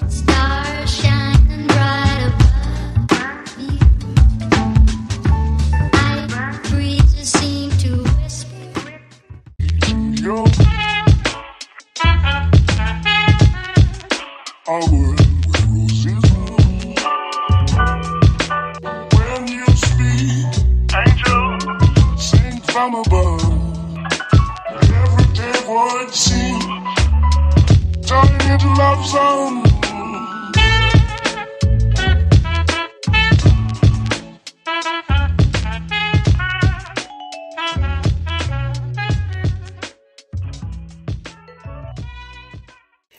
Stars shining bright above me. Night breezes seem to whisper. Yo. I will with roses when you speak, angel, sing from above. Everyday word seems turning into love song.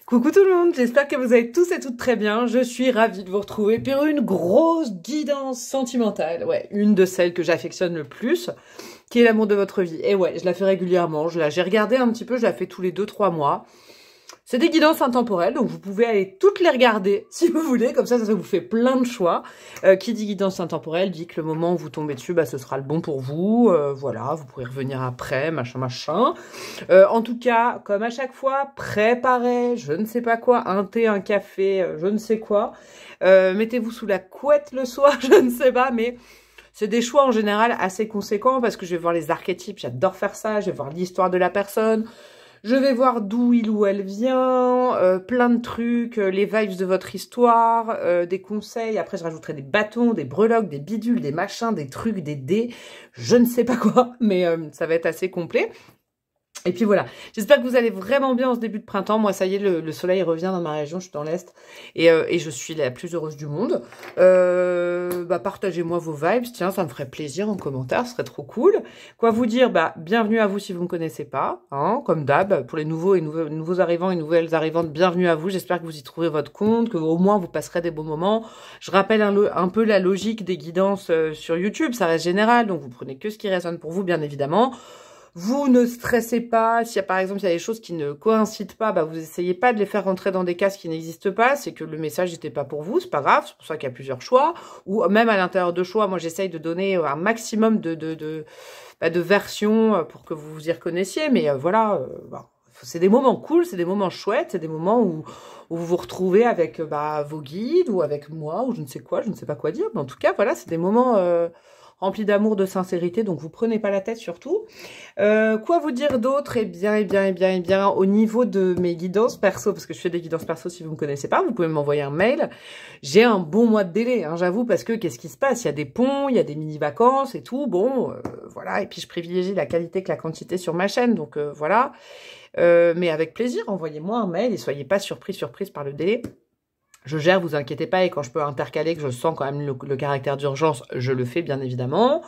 Coucou tout le monde, j'espère que vous allez tous et toutes très bien. Je suis ravie de vous retrouver pour une grosse guidance sentimentale. Ouais, une de celles que j'affectionne le plus, qui est l'amour de votre vie. Et ouais, je la fais régulièrement. J'ai regardé un petit peu, je la fais tous les 2-3 mois. C'est des guidances intemporelles, donc vous pouvez aller toutes les regarder si vous voulez, comme ça vous fait plein de choix. Qui dit guidance intemporelle dit que le moment où vous tombez dessus, bah, ce sera le bon pour vous. Voilà, vous pourrez revenir après, machin. En tout cas, comme à chaque fois, préparez, je ne sais pas quoi, un thé, un café, je ne sais quoi. Mettez-vous sous la couette le soir, je ne sais pas, mais... c'est des choix en général assez conséquents parce que je vais voir les archétypes, j'adore faire ça, je vais voir l'histoire de la personne, je vais voir d'où il ou elle vient, plein de trucs, les vibes de votre histoire, des conseils, après je rajouterai des bâtons, des breloques, des bidules, des machins, des trucs, des dés, je ne sais pas quoi, mais ça va être assez complet. Et puis voilà, j'espère que vous allez vraiment bien en ce début de printemps. Moi, ça y est, le soleil revient dans ma région, je suis dans l'Est, et je suis la plus heureuse du monde. Bah, partagez-moi vos vibes, tiens, ça me ferait plaisir en commentaire, ce serait trop cool. Quoi vous dire, bah, bienvenue à vous si vous ne me connaissez pas, hein, comme d'hab, pour les nouveaux arrivants et nouvelles arrivantes, bienvenue à vous, j'espère que vous y trouverez votre compte, que au moins vous passerez des bons moments. Je rappelle un peu la logique des guidances sur YouTube, ça reste général, donc vous prenez que ce qui résonne pour vous, bien évidemment. Vous ne stressez pas, s'il y a par exemple il y a des choses qui ne coïncident pas, bah vous essayez pas de les faire rentrer dans des cases qui n'existent pas, c'est que le message n'était pas pour vous, c'est pas grave, c'est pour ça qu'il y a plusieurs choix, ou même à l'intérieur de choix, moi j'essaye de donner un maximum de versions pour que vous vous y reconnaissiez, mais voilà, bah, c'est des moments cool, c'est des moments chouettes, c'est des moments où vous vous retrouvez avec vos guides, ou avec moi, ou je ne sais quoi, je ne sais pas quoi dire, mais en tout cas voilà, c'est des moments... rempli d'amour, de sincérité, donc vous prenez pas la tête surtout. Quoi vous dire d'autre? Eh bien, au niveau de mes guidances perso, parce que je fais des guidances perso si vous me connaissez pas, vous pouvez m'envoyer un mail. J'ai un bon mois de délai, hein, j'avoue, parce que qu'est-ce qui se passe? Il y a des ponts, il y a des mini-vacances et tout, bon, voilà, et puis je privilégie la qualité que la quantité sur ma chaîne, donc voilà. Mais avec plaisir, envoyez-moi un mail et soyez pas surprise par le délai. Je gère, vous inquiétez pas, et quand je peux intercaler, que je sens quand même le caractère d'urgence, je le fais bien évidemment.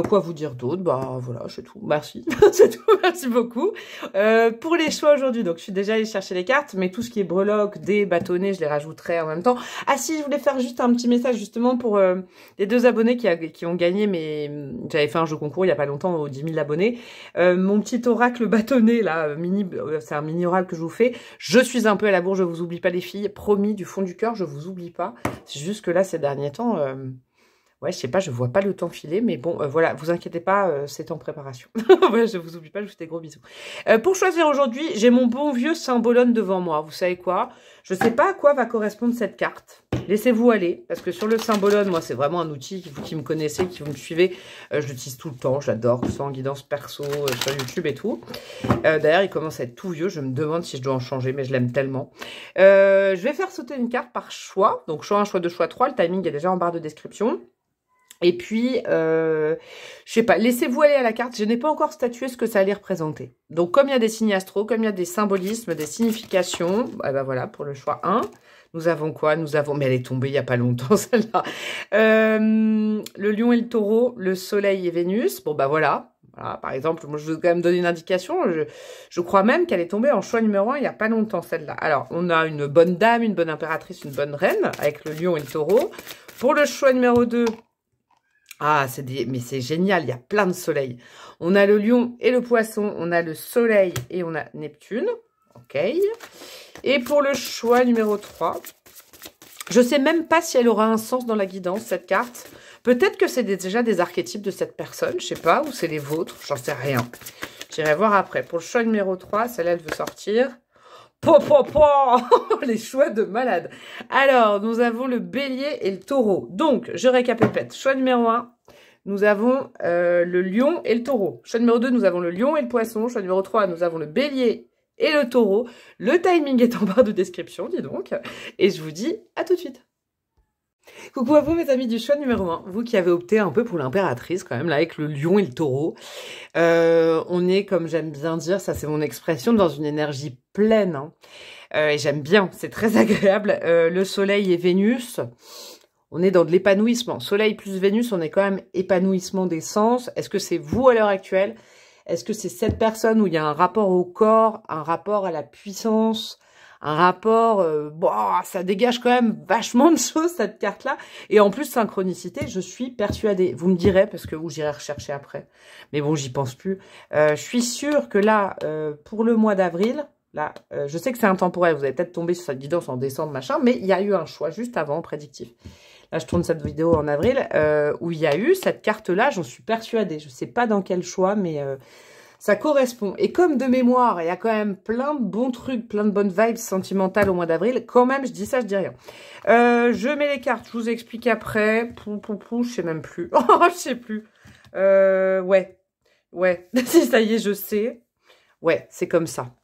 Quoi vous dire d'autre? Bah voilà, c'est tout. Merci. C'est tout, merci beaucoup. Pour les choix aujourd'hui, donc je suis déjà allée chercher les cartes, mais tout ce qui est breloque, dés, bâtonnets, je les rajouterai en même temps. Ah si, je voulais faire juste un petit message justement pour les 2 abonnés qui ont gagné, mais j'avais fait un jeu concours il y a pas longtemps aux 10 000 abonnés. Mon petit oracle bâtonnet là, c'est un mini oracle que je vous fais. Je suis un peu à la bourre, je vous oublie pas les filles, promis du fond du cœur, je vous oublie pas. C'est juste que là ces derniers temps... ouais, je sais pas, je vois pas le temps filer, mais bon, voilà, vous inquiétez pas, c'est en préparation. Voilà, je vous oublie pas, je vous fais des gros bisous. Pour choisir aujourd'hui, j'ai mon bon vieux symbolone devant moi. Vous savez quoi? Je sais pas à quoi va correspondre cette carte. Laissez-vous aller, parce que sur le symbolone, moi, c'est vraiment un outil, vous qui me connaissez, qui vous me suivez, je l'utilise tout le temps, j'adore, que ce soit en guidance perso, sur YouTube et tout. D'ailleurs, il commence à être tout vieux, je me demande si je dois en changer, mais je l'aime tellement. Je vais faire sauter une carte par choix, donc choix 1, choix 2, choix 3, le timing est déjà en barre de description. Et puis, je sais pas, laissez-vous aller à la carte. Je n'ai pas encore statué ce que ça allait représenter. Donc, comme il y a des signes astro, comme il y a des symbolismes, des significations, eh ben voilà, pour le choix 1, nous avons quoi? Nous avons, mais elle est tombée il n'y a pas longtemps, celle-là. Le lion et le taureau, le soleil et Vénus. Bon, bah voilà. Voilà, par exemple, moi, je veux quand même donner une indication. Je crois même qu'elle est tombée en choix numéro 1 il n'y a pas longtemps, celle-là. Alors, on a une bonne dame, une bonne impératrice, une bonne reine, avec le lion et le taureau. Pour le choix numéro 2, ah, mais c'est génial, il y a plein de soleils. On a le lion et le poisson, on a le soleil et on a Neptune. Ok. Et pour le choix numéro 3, je ne sais même pas si elle aura un sens dans la guidance, cette carte. Peut-être que c'est déjà des archétypes de cette personne, je sais pas, ou c'est les vôtres, j'en sais rien. J'irai voir après. Pour le choix numéro 3, celle-là, elle veut sortir. Les choix de malade. Alors, nous avons le bélier et le taureau. Donc, je récapitule. Choix numéro 1, nous avons le lion et le taureau. Choix numéro 2, nous avons le lion et le poisson. Choix numéro 3, nous avons le bélier et le taureau. Le timing est en barre de description, dis donc. Et je vous dis à tout de suite. Coucou à vous mes amis du choix numéro 1, vous qui avez opté un peu pour l'impératrice quand même, là avec le lion et le taureau. On est, comme j'aime bien dire, ça c'est mon expression, dans une énergie pleine. Hein. Et j'aime bien, c'est très agréable. Le soleil et Vénus, on est dans de l'épanouissement. Soleil plus Vénus, on est quand même épanouissement des sens. Est-ce que c'est vous à l'heure actuelle? Est-ce que c'est cette personne où il y a un rapport au corps, un rapport à la puissance, un rapport, ça dégage quand même vachement de choses, cette carte-là. Et en plus, synchronicité, je suis persuadée. Vous me direz, parce que j'irai rechercher après. Mais bon, j'y pense plus. Je suis sûre que là, pour le mois d'avril, là, je sais que c'est intemporel. Vous allez peut-être tomber sur cette guidance en décembre, machin. Mais il y a eu un choix juste avant, prédictif. Là, je tourne cette vidéo en avril, où il y a eu cette carte-là, j'en suis persuadée. Je sais pas dans quel choix, mais... ça correspond. Et comme de mémoire, il y a quand même plein de bons trucs, plein de bonnes vibes sentimentales au mois d'avril. Quand même, je dis ça, je dis rien. Je mets les cartes, je vous explique après. Je sais même plus. Oh, je sais plus. Ouais. Si ça y est, je sais. Ouais, c'est comme ça.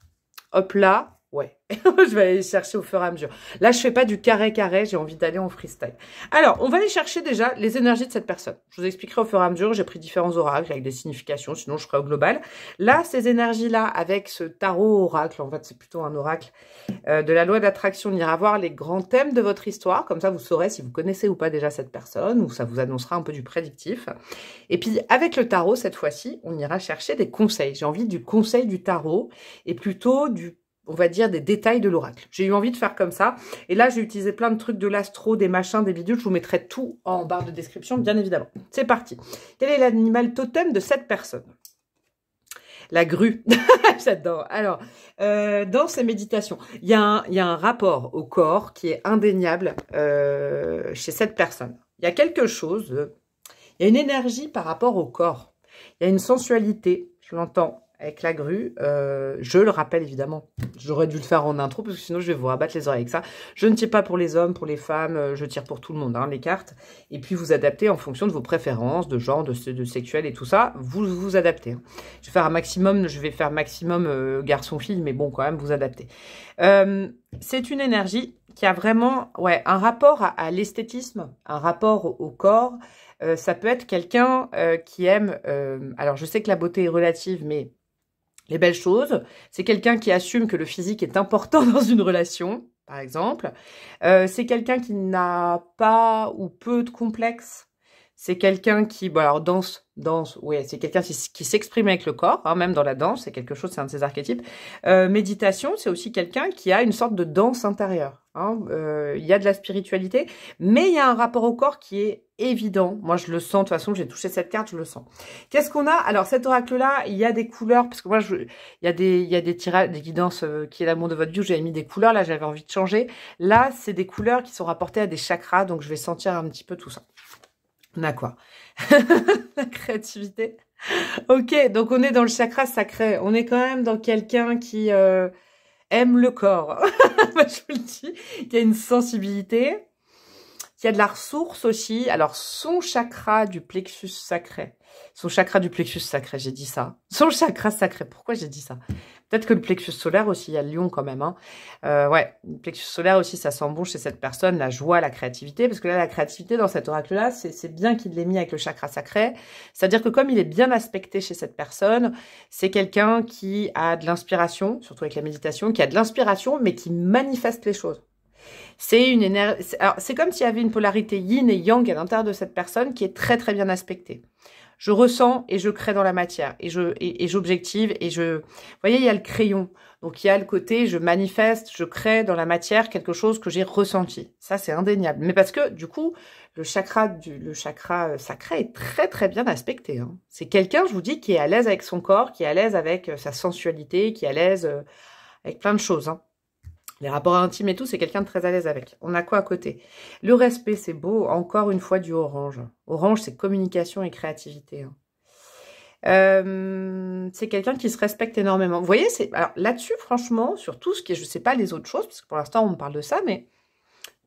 Hop là. Ouais, je vais aller les chercher au fur et à mesure. Là, je fais pas du carré-carré, j'ai envie d'aller en freestyle. Alors, on va aller chercher déjà les énergies de cette personne. Je vous expliquerai au fur et à mesure, j'ai pris différents oracles avec des significations, sinon je ferai au global. Là, ces énergies-là, avec ce tarot oracle, en fait, c'est plutôt un oracle de la loi d'attraction, on ira voir les grands thèmes de votre histoire. Comme ça, vous saurez si vous connaissez ou pas déjà cette personne, ou ça vous annoncera un peu du prédictif. Et puis, avec le tarot, cette fois-ci, on ira chercher des conseils. J'ai envie du conseil du tarot, et plutôt on va dire des détails de l'oracle. J'ai eu envie de faire comme ça. Et là, j'ai utilisé plein de trucs de l'astro, des machins, des bidules. Je vous mettrai tout en barre de description, bien évidemment. C'est parti. Quel est l'animal totem de cette personne? La grue. J'adore. Alors, dans ces méditations, il y a un rapport au corps qui est indéniable chez cette personne. Il y a quelque chose, il y a une énergie par rapport au corps. Il y a une sensualité, je l'entends. Avec la grue, je le rappelle évidemment, j'aurais dû le faire en intro parce que sinon je vais vous rabattre les oreilles avec ça. Je ne tire pas pour les hommes, pour les femmes, je tire pour tout le monde, hein, les cartes. Et puis vous adaptez en fonction de vos préférences, de genre, de sexuel et tout ça, vous vous adaptez. Hein. Je vais faire maximum garçon-fille, mais bon quand même vous adaptez. C'est une énergie qui a vraiment un rapport à l'esthétisme, un rapport au corps. Ça peut être quelqu'un qui aime, alors je sais que la beauté est relative, mais... les belles choses, c'est quelqu'un qui assume que le physique est important dans une relation, par exemple. C'est quelqu'un qui n'a pas ou peu de complexe. C'est quelqu'un qui, bon alors danse, ouais, c'est quelqu'un qui s'exprime avec le corps, hein, même dans la danse, c'est quelque chose, c'est un de ses archétypes. Méditation, c'est aussi quelqu'un qui a une sorte de danse intérieure. Hein. Il y a de la spiritualité, mais il y a un rapport au corps qui est évident. Moi, je le sens, de toute façon, j'ai touché cette carte, je le sens. Qu'est-ce qu'on a? Alors, cet oracle-là, il y a des couleurs, parce que moi, il y a des tirages, des guidances qui est l'amour de votre vie, où j'avais mis des couleurs, là, j'avais envie de changer. Là, c'est des couleurs qui sont rapportées à des chakras, donc je vais sentir un petit peu tout ça. On a quoi? La créativité. Ok, donc on est dans le chakra sacré. On est quand même dans quelqu'un qui aime le corps. Je vous le dis, qui a une sensibilité, qui a de la ressource aussi. Alors, son chakra du plexus sacré. Son chakra du plexus sacré, j'ai dit ça. Son chakra sacré, pourquoi j'ai dit ça? Peut-être que le plexus solaire aussi, il y a le lion quand même. Hein. Ouais, le plexus solaire aussi, ça sent bon chez cette personne, la joie, la créativité. Parce que là, la créativité dans cet oracle-là, c'est bien qu'il l'ait mis avec le chakra sacré. C'est-à-dire que comme il est bien aspecté chez cette personne, c'est quelqu'un qui a de l'inspiration, surtout avec la méditation, qui a de l'inspiration, mais qui manifeste les choses. C'est une énergie. Alors, c'est comme s'il y avait une polarité yin et yang à l'intérieur de cette personne qui est très très bien aspectée. Je ressens et je crée dans la matière et j'objective et je... Vous voyez, il y a le crayon. Donc, il y a le côté, je manifeste, je crée dans la matière quelque chose que j'ai ressenti. Ça, c'est indéniable. Mais parce que, du coup, le chakra sacré est très, très bien aspecté. Hein. C'est quelqu'un, je vous dis, qui est à l'aise avec son corps, qui est à l'aise avec sa sensualité, qui est à l'aise avec plein de choses. Hein. Les rapports intimes et tout, c'est quelqu'un de très à l'aise avec. On a quoi à côté? Le respect, c'est beau. Encore une fois, du orange. Orange, c'est communication et créativité. Hein. C'est quelqu'un qui se respecte énormément. Vous voyez, alors là-dessus, franchement, sur tout ce qui est, je sais pas les autres choses, parce que pour l'instant, on me parle de ça, mais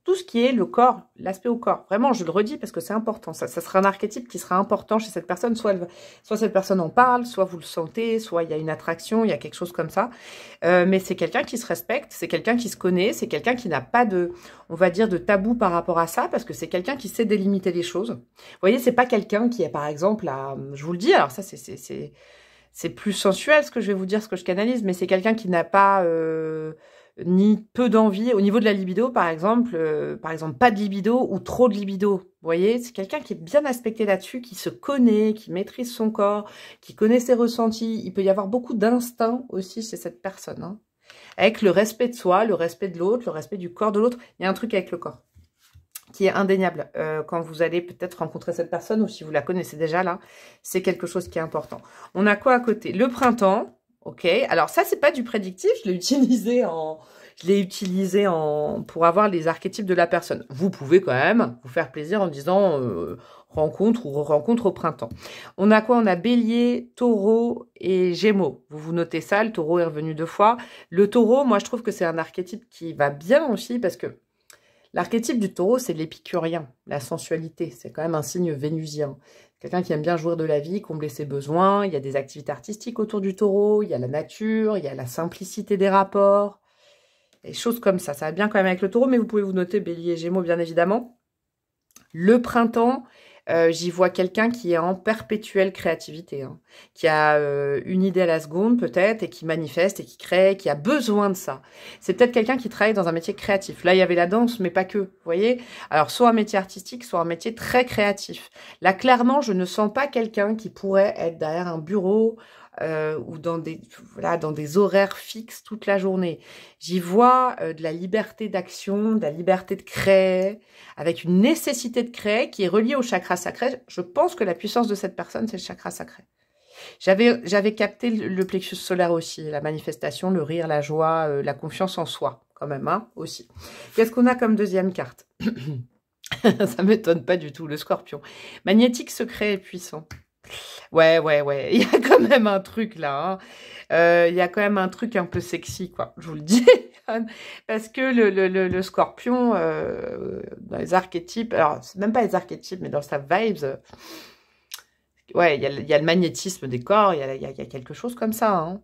tout ce qui est le corps, l'aspect au corps. Vraiment, je le redis parce que c'est important. Ça sera un archétype qui sera important chez cette personne. Soit cette personne en parle, soit vous le sentez, soit il y a une attraction, il y a quelque chose comme ça. Mais c'est quelqu'un qui se respecte, c'est quelqu'un qui se connaît, c'est quelqu'un qui n'a pas de, on va dire, de tabou par rapport à ça, parce que c'est quelqu'un qui sait délimiter les choses. Vous voyez, c'est pas quelqu'un qui est, par exemple, je vous le dis, alors ça, c'est plus sensuel ce que je vais vous dire, ce que je canalise, mais c'est quelqu'un qui n'a pas... ni peu d'envie. Au niveau de la libido, par exemple, pas de libido ou trop de libido. Vous voyez, c'est quelqu'un qui est bien aspecté là-dessus, qui se connaît, qui maîtrise son corps, qui connaît ses ressentis. Il peut y avoir beaucoup d'instinct aussi chez cette personne, hein. Avec le respect de soi, le respect de l'autre, le respect du corps de l'autre. Il y a un truc avec le corps qui est indéniable. Quand vous allez peut-être rencontrer cette personne, ou si vous la connaissez déjà là, c'est quelque chose qui est important. On a quoi à côté? Le printemps. Ok, alors ça, c'est pas du prédictif, je l'ai utilisé pour avoir les archétypes de la personne. Vous pouvez quand même vous faire plaisir en disant rencontre ou re-rencontre au printemps. On a quoi? On a Bélier, Taureau et Gémeaux. Vous notez ça, le Taureau est revenu 2 fois. Le Taureau, moi, je trouve que c'est un archétype qui va bien aussi parce que l'archétype du Taureau, c'est l'épicurien, la sensualité. C'est quand même un signe vénusien. Quelqu'un qui aime bien jouir de la vie, combler ses besoins. Il y a des activités artistiques autour du Taureau. Il y a la nature, il y a la simplicité des rapports. Des choses comme ça. Ça va bien quand même avec le Taureau, mais vous pouvez vous noter Bélier et Gémeaux, bien évidemment. Le printemps, j'y vois quelqu'un qui est en perpétuelle créativité, hein, qui a une idée à la seconde peut-être, et qui manifeste, et qui crée, qui a besoin de ça. C'est peut-être quelqu'un qui travaille dans un métier créatif. Là, il y avait la danse, mais pas que, vous voyez. Alors, soit un métier artistique, soit un métier très créatif. Là, clairement, je ne sens pas quelqu'un qui pourrait être derrière un bureau ou dans des horaires fixes toute la journée. J'y vois de la liberté d'action, de la liberté de créer, avec une nécessité de créer qui est reliée au chakra sacré. Je pense que la puissance de cette personne, c'est le chakra sacré. J'avais capté le plexus solaire aussi, la manifestation, le rire, la joie, la confiance en soi, quand même, hein, aussi. Qu'est-ce qu'on a comme deuxième carte? Ça m'étonne pas du tout, le Scorpion. Magnétique, secret et puissant. Ouais, il y a quand même un truc là, hein. Il y a quand même un truc un peu sexy, quoi, je vous le dis. Parce que le Scorpion, dans les archétypes, alors c'est même pas les archétypes, mais dans sa vibes, ouais, il y a le magnétisme des corps, il y a quelque chose comme ça, hein.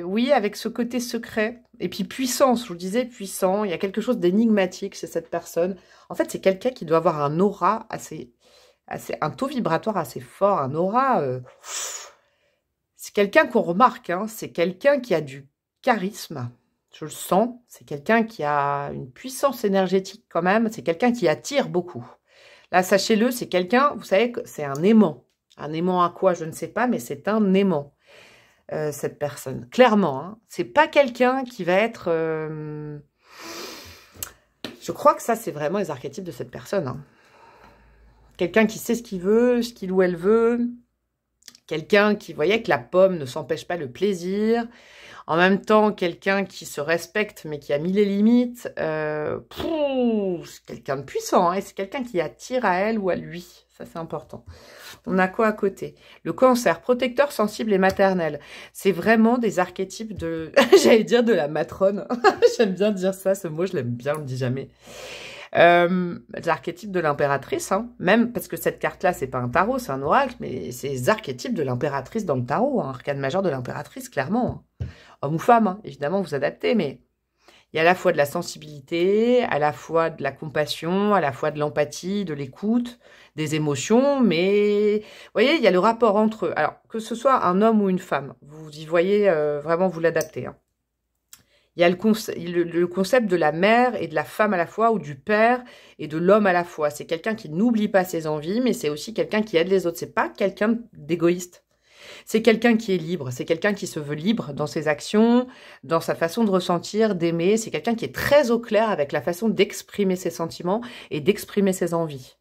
Oui, avec ce côté secret, et puis puissance, je vous le disais, puissant, il y a quelque chose d'énigmatique chez cette personne. En fait, c'est quelqu'un qui doit avoir un aura un taux vibratoire assez fort, un aura. C'est quelqu'un qu'on remarque, hein, c'est quelqu'un qui a du charisme, je le sens. C'est quelqu'un qui a une puissance énergétique quand même. C'est quelqu'un qui attire beaucoup. Là, sachez-le, c'est quelqu'un, vous savez, c'est un aimant. Un aimant à quoi, je ne sais pas, mais c'est un aimant, cette personne. Clairement, hein. C'est pas quelqu'un qui va être... Je crois que ça, c'est vraiment les archétypes de cette personne, hein. Quelqu'un qui sait ce qu'il veut, ce qu'il ou elle veut. Quelqu'un qui, voyait que la pomme ne s'empêche pas le plaisir. En même temps, quelqu'un qui se respecte, mais qui a mis les limites. C'est quelqu'un de puissant, hein, et c'est quelqu'un qui attire à elle ou à lui. Ça, c'est important. On a quoi à côté? Le Cancer, protecteur, sensible et maternel. C'est vraiment des archétypes de... J'allais dire de la matrone. J'aime bien dire ça, ce mot, je l'aime bien, on ne le dit jamais. L'archétype de l'impératrice, hein, même parce que cette carte-là, c'est pas un tarot, c'est un oracle, mais c'est les archétypes de l'impératrice dans le tarot, hein, arcane majeur de l'impératrice, clairement. Hein. Homme ou femme, hein, évidemment, vous adaptez, mais il y a à la fois de la sensibilité, à la fois de la compassion, à la fois de l'empathie, de l'écoute, des émotions, mais vous voyez, il y a le rapport entre eux. Alors, que ce soit un homme ou une femme, vous y voyez, vraiment, vous l'adaptez, hein. Il y a le concept de la mère et de la femme à la fois, ou du père et de l'homme à la fois. C'est quelqu'un qui n'oublie pas ses envies, mais c'est aussi quelqu'un qui aide les autres. C'est pas quelqu'un d'égoïste. C'est quelqu'un qui est libre. C'est quelqu'un qui se veut libre dans ses actions, dans sa façon de ressentir, d'aimer. C'est quelqu'un qui est très au clair avec la façon d'exprimer ses sentiments et d'exprimer ses envies.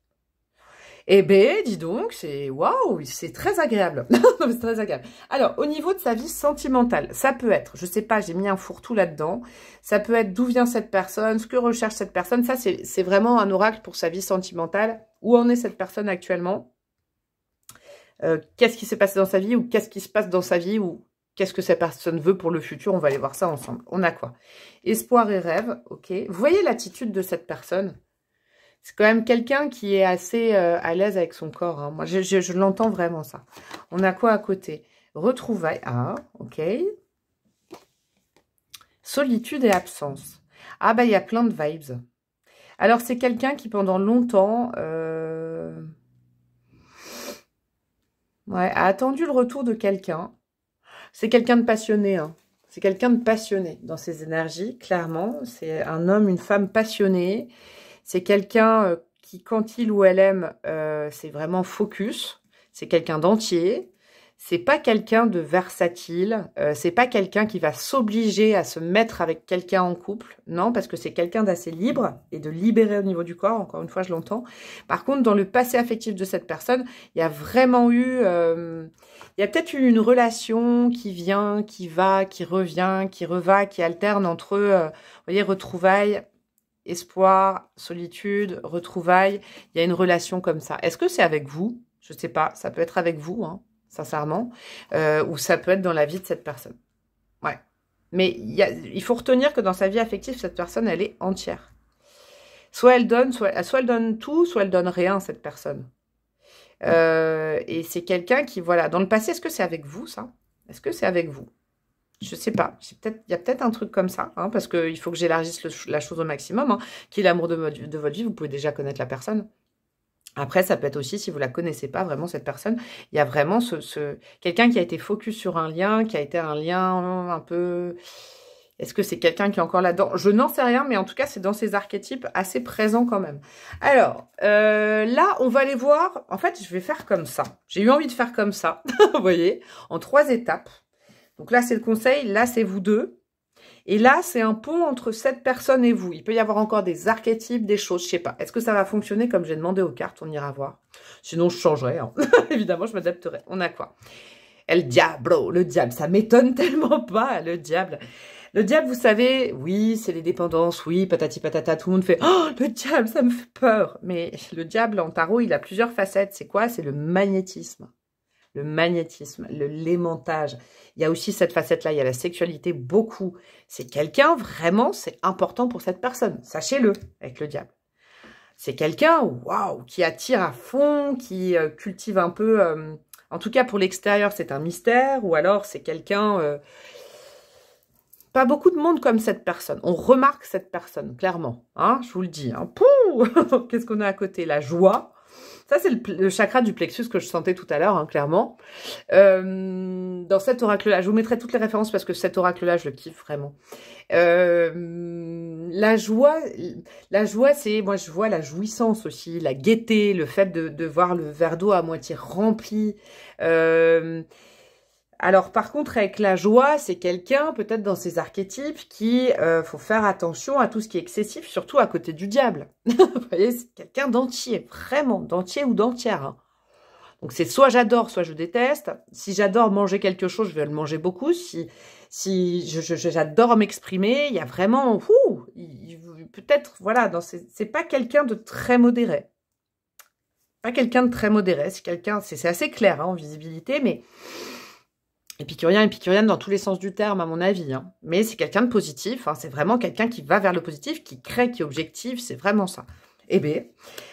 Eh ben, dis donc, c'est waouh, c'est très agréable. C'est très agréable. Alors, au niveau de sa vie sentimentale, ça peut être, je sais pas, j'ai mis un fourre-tout là-dedans. Ça peut être d'où vient cette personne, ce que recherche cette personne. Ça, c'est vraiment un oracle pour sa vie sentimentale. Où en est cette personne actuellement? qu'est-ce qui s'est passé dans sa vie, ou qu'est-ce qui se passe dans sa vie, ou qu'est-ce que cette personne veut pour le futur. On va aller voir ça ensemble. On a quoi? Espoir et rêve, ok. Vous voyez l'attitude de cette personne? C'est quand même quelqu'un qui est assez à l'aise avec son corps. Hein. Moi, je l'entends vraiment, ça. On a quoi à côté? Retrouvailles. Ah, ok. Solitude et absence. Ah, bah, il y a plein de vibes. Alors, c'est quelqu'un qui, pendant longtemps, a attendu le retour de quelqu'un. C'est quelqu'un de passionné, hein. C'est quelqu'un de passionné dans ses énergies, clairement. C'est un homme, une femme passionnée. C'est quelqu'un qui, quand il ou elle aime, c'est vraiment focus. C'est quelqu'un d'entier. C'est pas quelqu'un de versatile. C'est pas quelqu'un qui va s'obliger à se mettre avec quelqu'un en couple. Non, parce que c'est quelqu'un d'assez libre et de libéré au niveau du corps. Encore une fois, je l'entends. Par contre, dans le passé affectif de cette personne, il y a vraiment eu... il y a peut-être eu une relation qui vient, qui va, qui revient, qui reva, qui alterne entre, vous voyez, retrouvailles, espoir, solitude, retrouvailles. Il y a une relation comme ça. Est-ce que c'est avec vous? Je ne sais pas. Ça peut être avec vous, hein, sincèrement. Ou ça peut être dans la vie de cette personne. Ouais. Mais il faut retenir que dans sa vie affective, cette personne, elle est entière. Soit elle donne, soit elle donne tout, soit elle donne rien, cette personne. Et c'est quelqu'un qui, voilà, dans le passé, est-ce que c'est avec vous, ça? Est-ce que c'est avec vous? Je sais pas. Il y a peut-être un truc comme ça, hein, parce qu'il faut que j'élargisse la chose au maximum. Hein. Qui est l'amour de votre vie? Vous pouvez déjà connaître la personne. Après, ça peut être aussi, si vous la connaissez pas vraiment, cette personne, il y a vraiment quelqu'un qui a été focus sur un lien, qui a été un lien un peu... Est-ce que c'est quelqu'un qui est encore là-dedans? Je n'en sais rien, mais en tout cas, c'est dans ces archétypes assez présents quand même. Alors, là, on va aller voir... En fait, je vais faire comme ça. J'ai eu envie de faire comme ça, vous voyez, en 3 étapes. Donc là, c'est le conseil. Là, c'est vous deux. Et là, c'est un pont entre cette personne et vous. Il peut y avoir encore des archétypes, des choses, je sais pas. Est-ce que ça va fonctionner comme j'ai demandé aux cartes? On ira voir. Sinon, je changerai. Hein. Évidemment, je m'adapterai. On a quoi? El Diablo, le diable. Ça m'étonne tellement pas, le diable. Le diable, vous savez, oui, c'est les dépendances, oui, patati patata, tout le monde fait « Oh, le diable, ça me fait peur !» Mais le diable, en tarot, il a plusieurs facettes. C'est quoi? C'est le magnétisme. Le magnétisme, l'aimantage. Il y a aussi cette facette-là, il y a la sexualité, beaucoup. C'est quelqu'un, vraiment, c'est important pour cette personne. Sachez-le, avec le diable. C'est quelqu'un, waouh, qui attire à fond, qui cultive un peu... en tout cas, pour l'extérieur, c'est un mystère. Ou alors, c'est quelqu'un... pas beaucoup de monde comme cette personne. On remarque cette personne, clairement. Hein, je vous le dis. Hein. Pouh. Qu'est-ce qu'on a à côté? La joie. Ça, c'est le chakra du plexus que je sentais tout à l'heure, hein, clairement. Dans cet oracle-là, je vous mettrai toutes les références parce que cet oracle-là, je le kiffe vraiment. La joie, c'est, moi, je vois la jouissance aussi, la gaieté, le fait de voir le verre d'eau à moitié rempli. Alors, par contre, avec la joie, c'est quelqu'un, peut-être dans ses archétypes, qui faut faire attention à tout ce qui est excessif, surtout à côté du diable. Vous voyez, c'est quelqu'un d'entier, vraiment, d'entier ou d'entière. Hein. Donc, c'est soit j'adore, soit je déteste. Si j'adore manger quelque chose, je vais le manger beaucoup. Si j'adore m'exprimer, il y a vraiment... peut-être, voilà, c'est pas quelqu'un de très modéré. Pas quelqu'un de très modéré, c'est quelqu'un... C'est assez clair, hein, en visibilité, mais... Épicurien, épicurienne dans tous les sens du terme, à mon avis. Hein. Mais c'est quelqu'un de positif. Hein. C'est vraiment quelqu'un qui va vers le positif, qui crée, qui est objectif. C'est vraiment ça. Eh bien,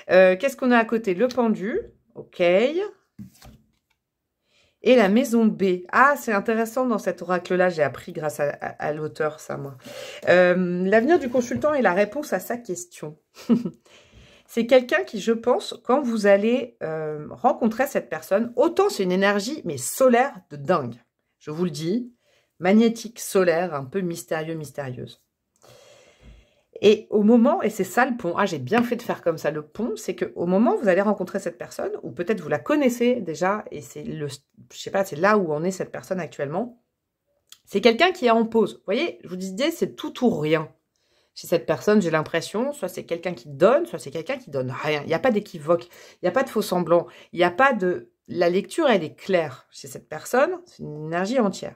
qu'est-ce qu'on a à côté? Le pendu. OK. Et la maison B. Ah, c'est intéressant dans cet oracle-là. J'ai appris grâce à l'auteur, ça, moi. L'avenir du consultant est la réponse à sa question. C'est quelqu'un qui, je pense, quand vous allez rencontrer cette personne, autant c'est une énergie, mais solaire de dingue. Je vous le dis, magnétique, solaire, un peu mystérieux, mystérieuse. Et au moment, et c'est ça le pont, ah j'ai bien fait de faire comme ça, le pont, c'est qu'au moment où vous allez rencontrer cette personne, ou peut-être vous la connaissez déjà, et c'est je sais pas, c'est là où en est cette personne actuellement, c'est quelqu'un qui est en pause. Vous voyez, je vous disais, c'est tout ou rien. Chez cette personne, j'ai l'impression, soit c'est quelqu'un qui donne, soit c'est quelqu'un qui donne rien. Il n'y a pas d'équivoque, il n'y a pas de faux semblant, il n'y a pas de... La lecture, elle est claire chez cette personne, c'est une énergie entière.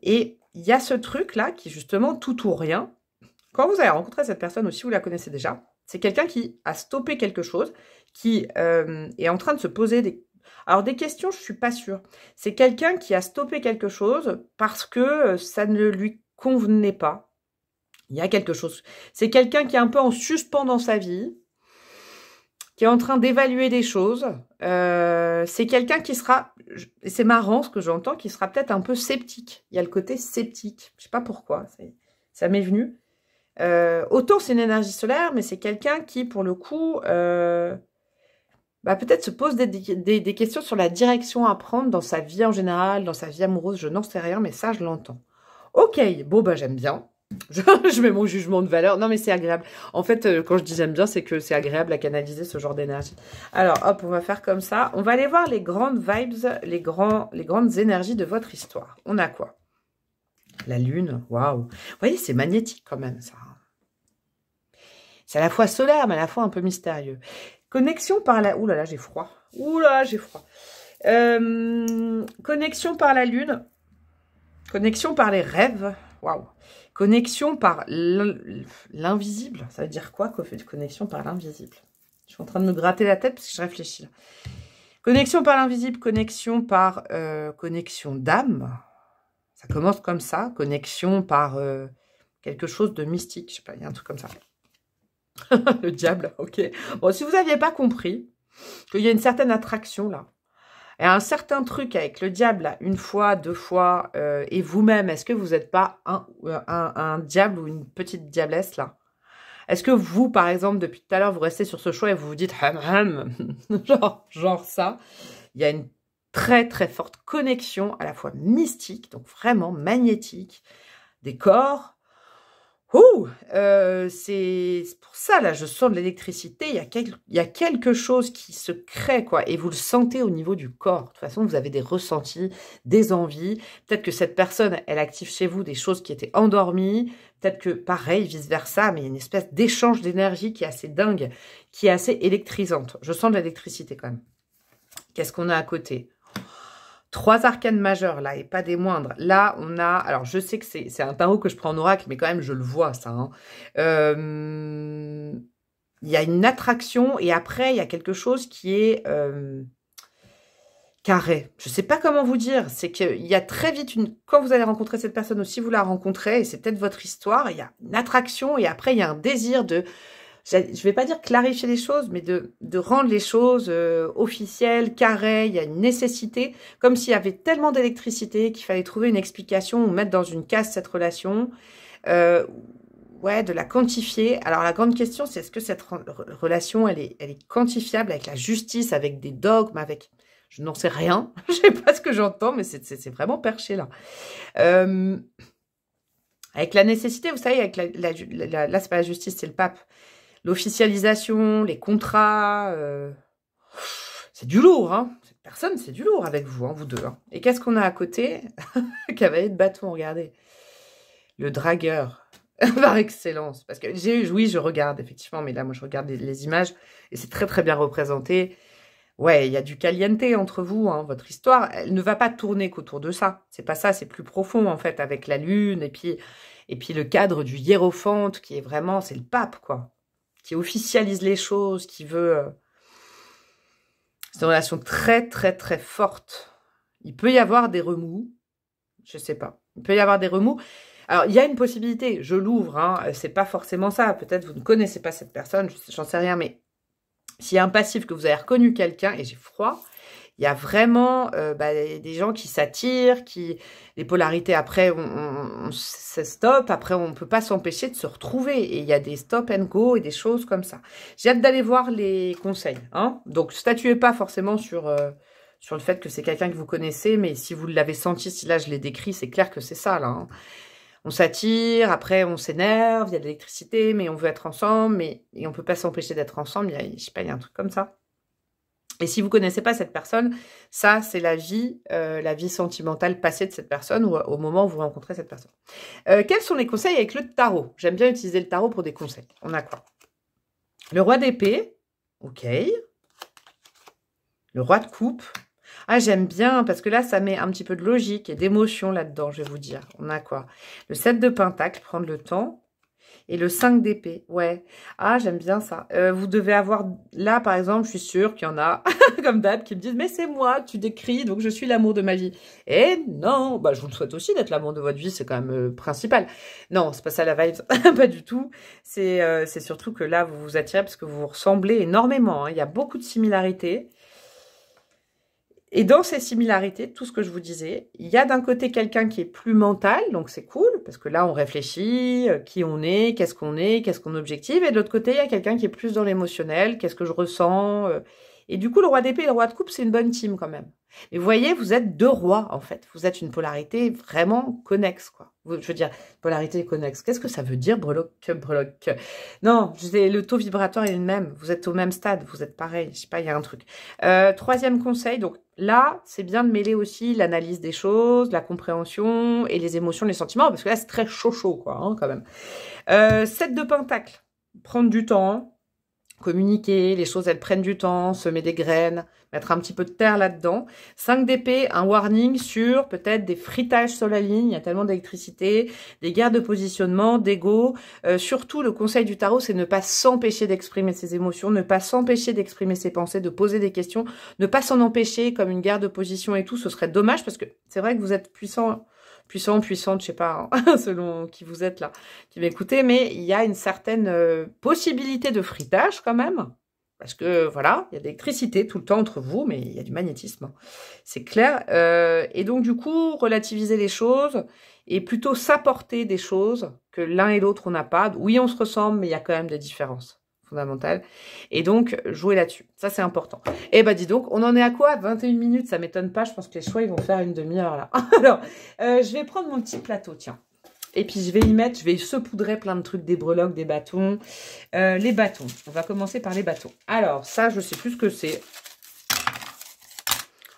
Et il y a ce truc-là qui est justement tout ou rien. Quand vous allez rencontrer cette personne aussi, vous la connaissez déjà, c'est quelqu'un qui a stoppé quelque chose, qui est en train de se poser Alors, des questions, je suis pas sûre. C'est quelqu'un qui a stoppé quelque chose parce que ça ne lui convenait pas. Il y a quelque chose. C'est quelqu'un qui est un peu en suspens dans sa vie, qui est en train d'évaluer des choses. C'est quelqu'un qui sera, et c'est marrant ce que j'entends, qui sera peut-être un peu sceptique. Il y a le côté sceptique. Je sais pas pourquoi, ça m'est venu. Autant c'est une énergie solaire, mais c'est quelqu'un qui, pour le coup, peut-être se pose des questions sur la direction à prendre dans sa vie en général, dans sa vie amoureuse, je n'en sais rien, mais ça, je l'entends. Ok, bon, j'aime bien. Je mets mon jugement de valeur. Non, mais c'est agréable. En fait, quand je dis j'aime bien, c'est que c'est agréable à canaliser ce genre d'énergie. Alors, hop, on va faire comme ça. On va aller voir les grandes vibes, les grandes énergies de votre histoire. On a quoi? La lune, waouh. Vous voyez, c'est magnétique quand même, ça. C'est à la fois solaire, mais à la fois un peu mystérieux. Connexion par la... Ouh là là, j'ai froid. Ouh là là, j'ai froid. Connexion par la lune. Connexion par les rêves. Waouh. Connexion par l'invisible. Ça veut dire quoi, connexion par l'invisible? Je suis en train de me gratter la tête parce que je réfléchis là. Connexion par l'invisible, connexion par... connexion d'âme. Ça commence comme ça. Connexion par quelque chose de mystique. Je sais pas, il y a un truc comme ça. Le diable, ok. Bon, si vous n'aviez pas compris qu'il y a une certaine attraction là, et un certain truc avec le diable là, une fois, deux fois, et vous-même, est-ce que vous n'êtes pas un diable ou une petite diablesse là? Est-ce que vous, par exemple, depuis tout à l'heure, vous restez sur ce choix et vous vous dites genre ça? Il y a une très très forte connexion à la fois mystique, donc vraiment magnétique, des corps. Ouh, c'est pour ça, là, je sens de l'électricité, il y a quelque chose qui se crée, quoi, et vous le sentez au niveau du corps. De toute façon, vous avez des ressentis, des envies. Peut-être que cette personne, elle active chez vous des choses qui étaient endormies. Peut-être que, pareil, vice-versa, mais il y a une espèce d'échange d'énergie qui est assez dingue, qui est assez électrisante. Je sens de l'électricité, quand même. Qu'est-ce qu'on a à côté ? 3 arcanes majeures, là, et pas des moindres. Là, on a... Alors, je sais que c'est un tarot que je prends en oracle, mais quand même, je le vois, ça. Hein. Il y a une attraction, et après, il y a quelque chose qui est carré. Je ne sais pas comment vous dire. C'est qu'il y a très vite une... Quand vous allez rencontrer cette personne, ou si vous la rencontrez, et c'est peut-être votre histoire, il y a une attraction, et après, il y a un désir de... Je ne vais pas dire clarifier les choses, mais de rendre les choses officielles, carrées. Il y a une nécessité, comme s'il y avait tellement d'électricité qu'il fallait trouver une explication ou mettre dans une case cette relation. Ouais, de la quantifier. Alors, la grande question, c'est est-ce que cette relation, elle est quantifiable avec la justice, avec des dogmes, avec... Je n'en sais rien. Je ne sais pas ce que j'entends, mais c'est vraiment perché, là. Avec la nécessité, vous savez, avec là, c'est pas la justice, c'est le pape. L'officialisation, les contrats, c'est du lourd, hein. Cette personne, c'est du lourd avec vous, hein, vous deux. Hein. Et qu'est-ce qu'on a à côté? Cavalier de bâton, regardez. Le dragueur, par excellence. Parce que oui, je regarde, effectivement, mais là, moi, je regarde les images, et c'est très, très bien représenté. Ouais, il y a du caliente entre vous, hein. Votre histoire, elle ne va pas tourner qu'autour de ça. C'est pas ça, c'est plus profond, en fait, avec la lune, et puis le cadre du hiérophante, qui est vraiment, c'est le pape, quoi. Qui officialise les choses, qui veut... C'est une relation très, très, très forte. Il peut y avoir des remous. Je sais pas. Il peut y avoir des remous. Alors, il y a une possibilité. Je l'ouvre. Hein, c'est pas forcément ça. Peut-être vous ne connaissez pas cette personne. J'en sais rien. Mais s'il y a un passif que vous avez reconnu quelqu'un, et j'ai froid, il y a vraiment des gens qui s'attirent, les polarités, après, on se stoppe, après, on ne peut pas s'empêcher de se retrouver. Et il y a des stop and go et des choses comme ça. J'ai hâte d'aller voir les conseils. Hein. Donc, statuez pas forcément sur le fait que c'est quelqu'un que vous connaissez, mais si vous l'avez senti, si là, je l'ai décrit, c'est clair que c'est ça, là. Hein. On s'attire, après, on s'énerve, il y a de l'électricité, mais on veut être ensemble, et on ne peut pas s'empêcher d'être ensemble. Je sais pas, il y a un truc comme ça. Et si vous ne connaissez pas cette personne, ça, c'est la vie sentimentale passée de cette personne ou au moment où vous rencontrez cette personne. Quels sont les conseils avec le tarot? J'aime bien utiliser le tarot pour des conseils. On a quoi? Le roi d'épée. Ok. Le roi de coupe. Ah, j'aime bien parce que là, ça met un petit peu de logique et d'émotion là-dedans, je vais vous dire. On a quoi? Le 7 de pentacle, prendre le temps. Et le 5 d'épée, ouais. Ah, j'aime bien ça. Vous devez avoir, là par exemple, je suis sûre qu'il y en a, comme d'hab, qui me disent « Mais c'est moi que tu décris, donc je suis l'amour de ma vie. » Et non, bah je vous le souhaite aussi d'être l'amour de votre vie, c'est quand même principal. Non, c'est pas ça la vibe, pas du tout. C'est surtout que là, vous vous attirez parce que vous vous ressemblez énormément. Hein. Il y a beaucoup de similarités. Et dans ces similarités, tout ce que je vous disais, il y a d'un côté quelqu'un qui est plus mental, donc c'est cool, parce que là, on réfléchit, qui on est, qu'est-ce qu'on objective, et de l'autre côté, il y a quelqu'un qui est plus dans l'émotionnel, qu'est-ce que je ressens, et du coup, le roi d'épée et le roi de coupe, c'est une bonne team quand même. Et vous voyez, vous êtes deux rois, en fait. Vous êtes une polarité vraiment connexe, quoi. Je veux dire, polarité connexe. Qu'est-ce que ça veut dire, breloque? Non, le taux vibratoire est le même. Vous êtes au même stade, vous êtes pareil. Je sais pas, il y a un truc. Troisième conseil, donc là, c'est bien de mêler aussi l'analyse des choses, la compréhension et les émotions, les sentiments, parce que là, c'est très chaud, quoi, hein, quand même. 7 de pentacles. Prendre du temps. Communiquer, les choses elles prennent du temps, semer des graines, mettre un petit peu de terre là-dedans. 5 d'épée, un warning sur peut-être des fritages sur la ligne, il y a tellement d'électricité, des guerres de positionnement, d'ego. Surtout, le conseil du tarot, c'est ne pas s'empêcher d'exprimer ses émotions, ne pas s'empêcher d'exprimer ses pensées, de poser des questions, ne pas s'en empêcher comme une guerre de position et tout, ce serait dommage parce que c'est vrai que vous êtes puissante, je sais pas, hein, selon qui vous êtes là, qui m'écoutez, mais il y a une certaine possibilité de fritage quand même, parce que voilà, il y a de l'électricité tout le temps entre vous, mais il y a du magnétisme, hein, c'est clair, et donc du coup, relativiser les choses, et plutôt s'apporter des choses que l'un et l'autre on n'a pas. Oui, on se ressemble, mais il y a quand même des différences fondamentale. Et donc, jouer là-dessus. Ça, c'est important. Et bah, dis donc, on en est à quoi? 21 minutes, ça m'étonne pas. Je pense que les choix, ils vont faire une demi-heure, là. Alors, je vais prendre mon petit plateau, tiens. Et puis, je vais y mettre, je vais saupoudrer plein de trucs, des breloques, des bâtons. Les bâtons. On va commencer par les bâtons. Alors, ça, je sais plus ce que c'est.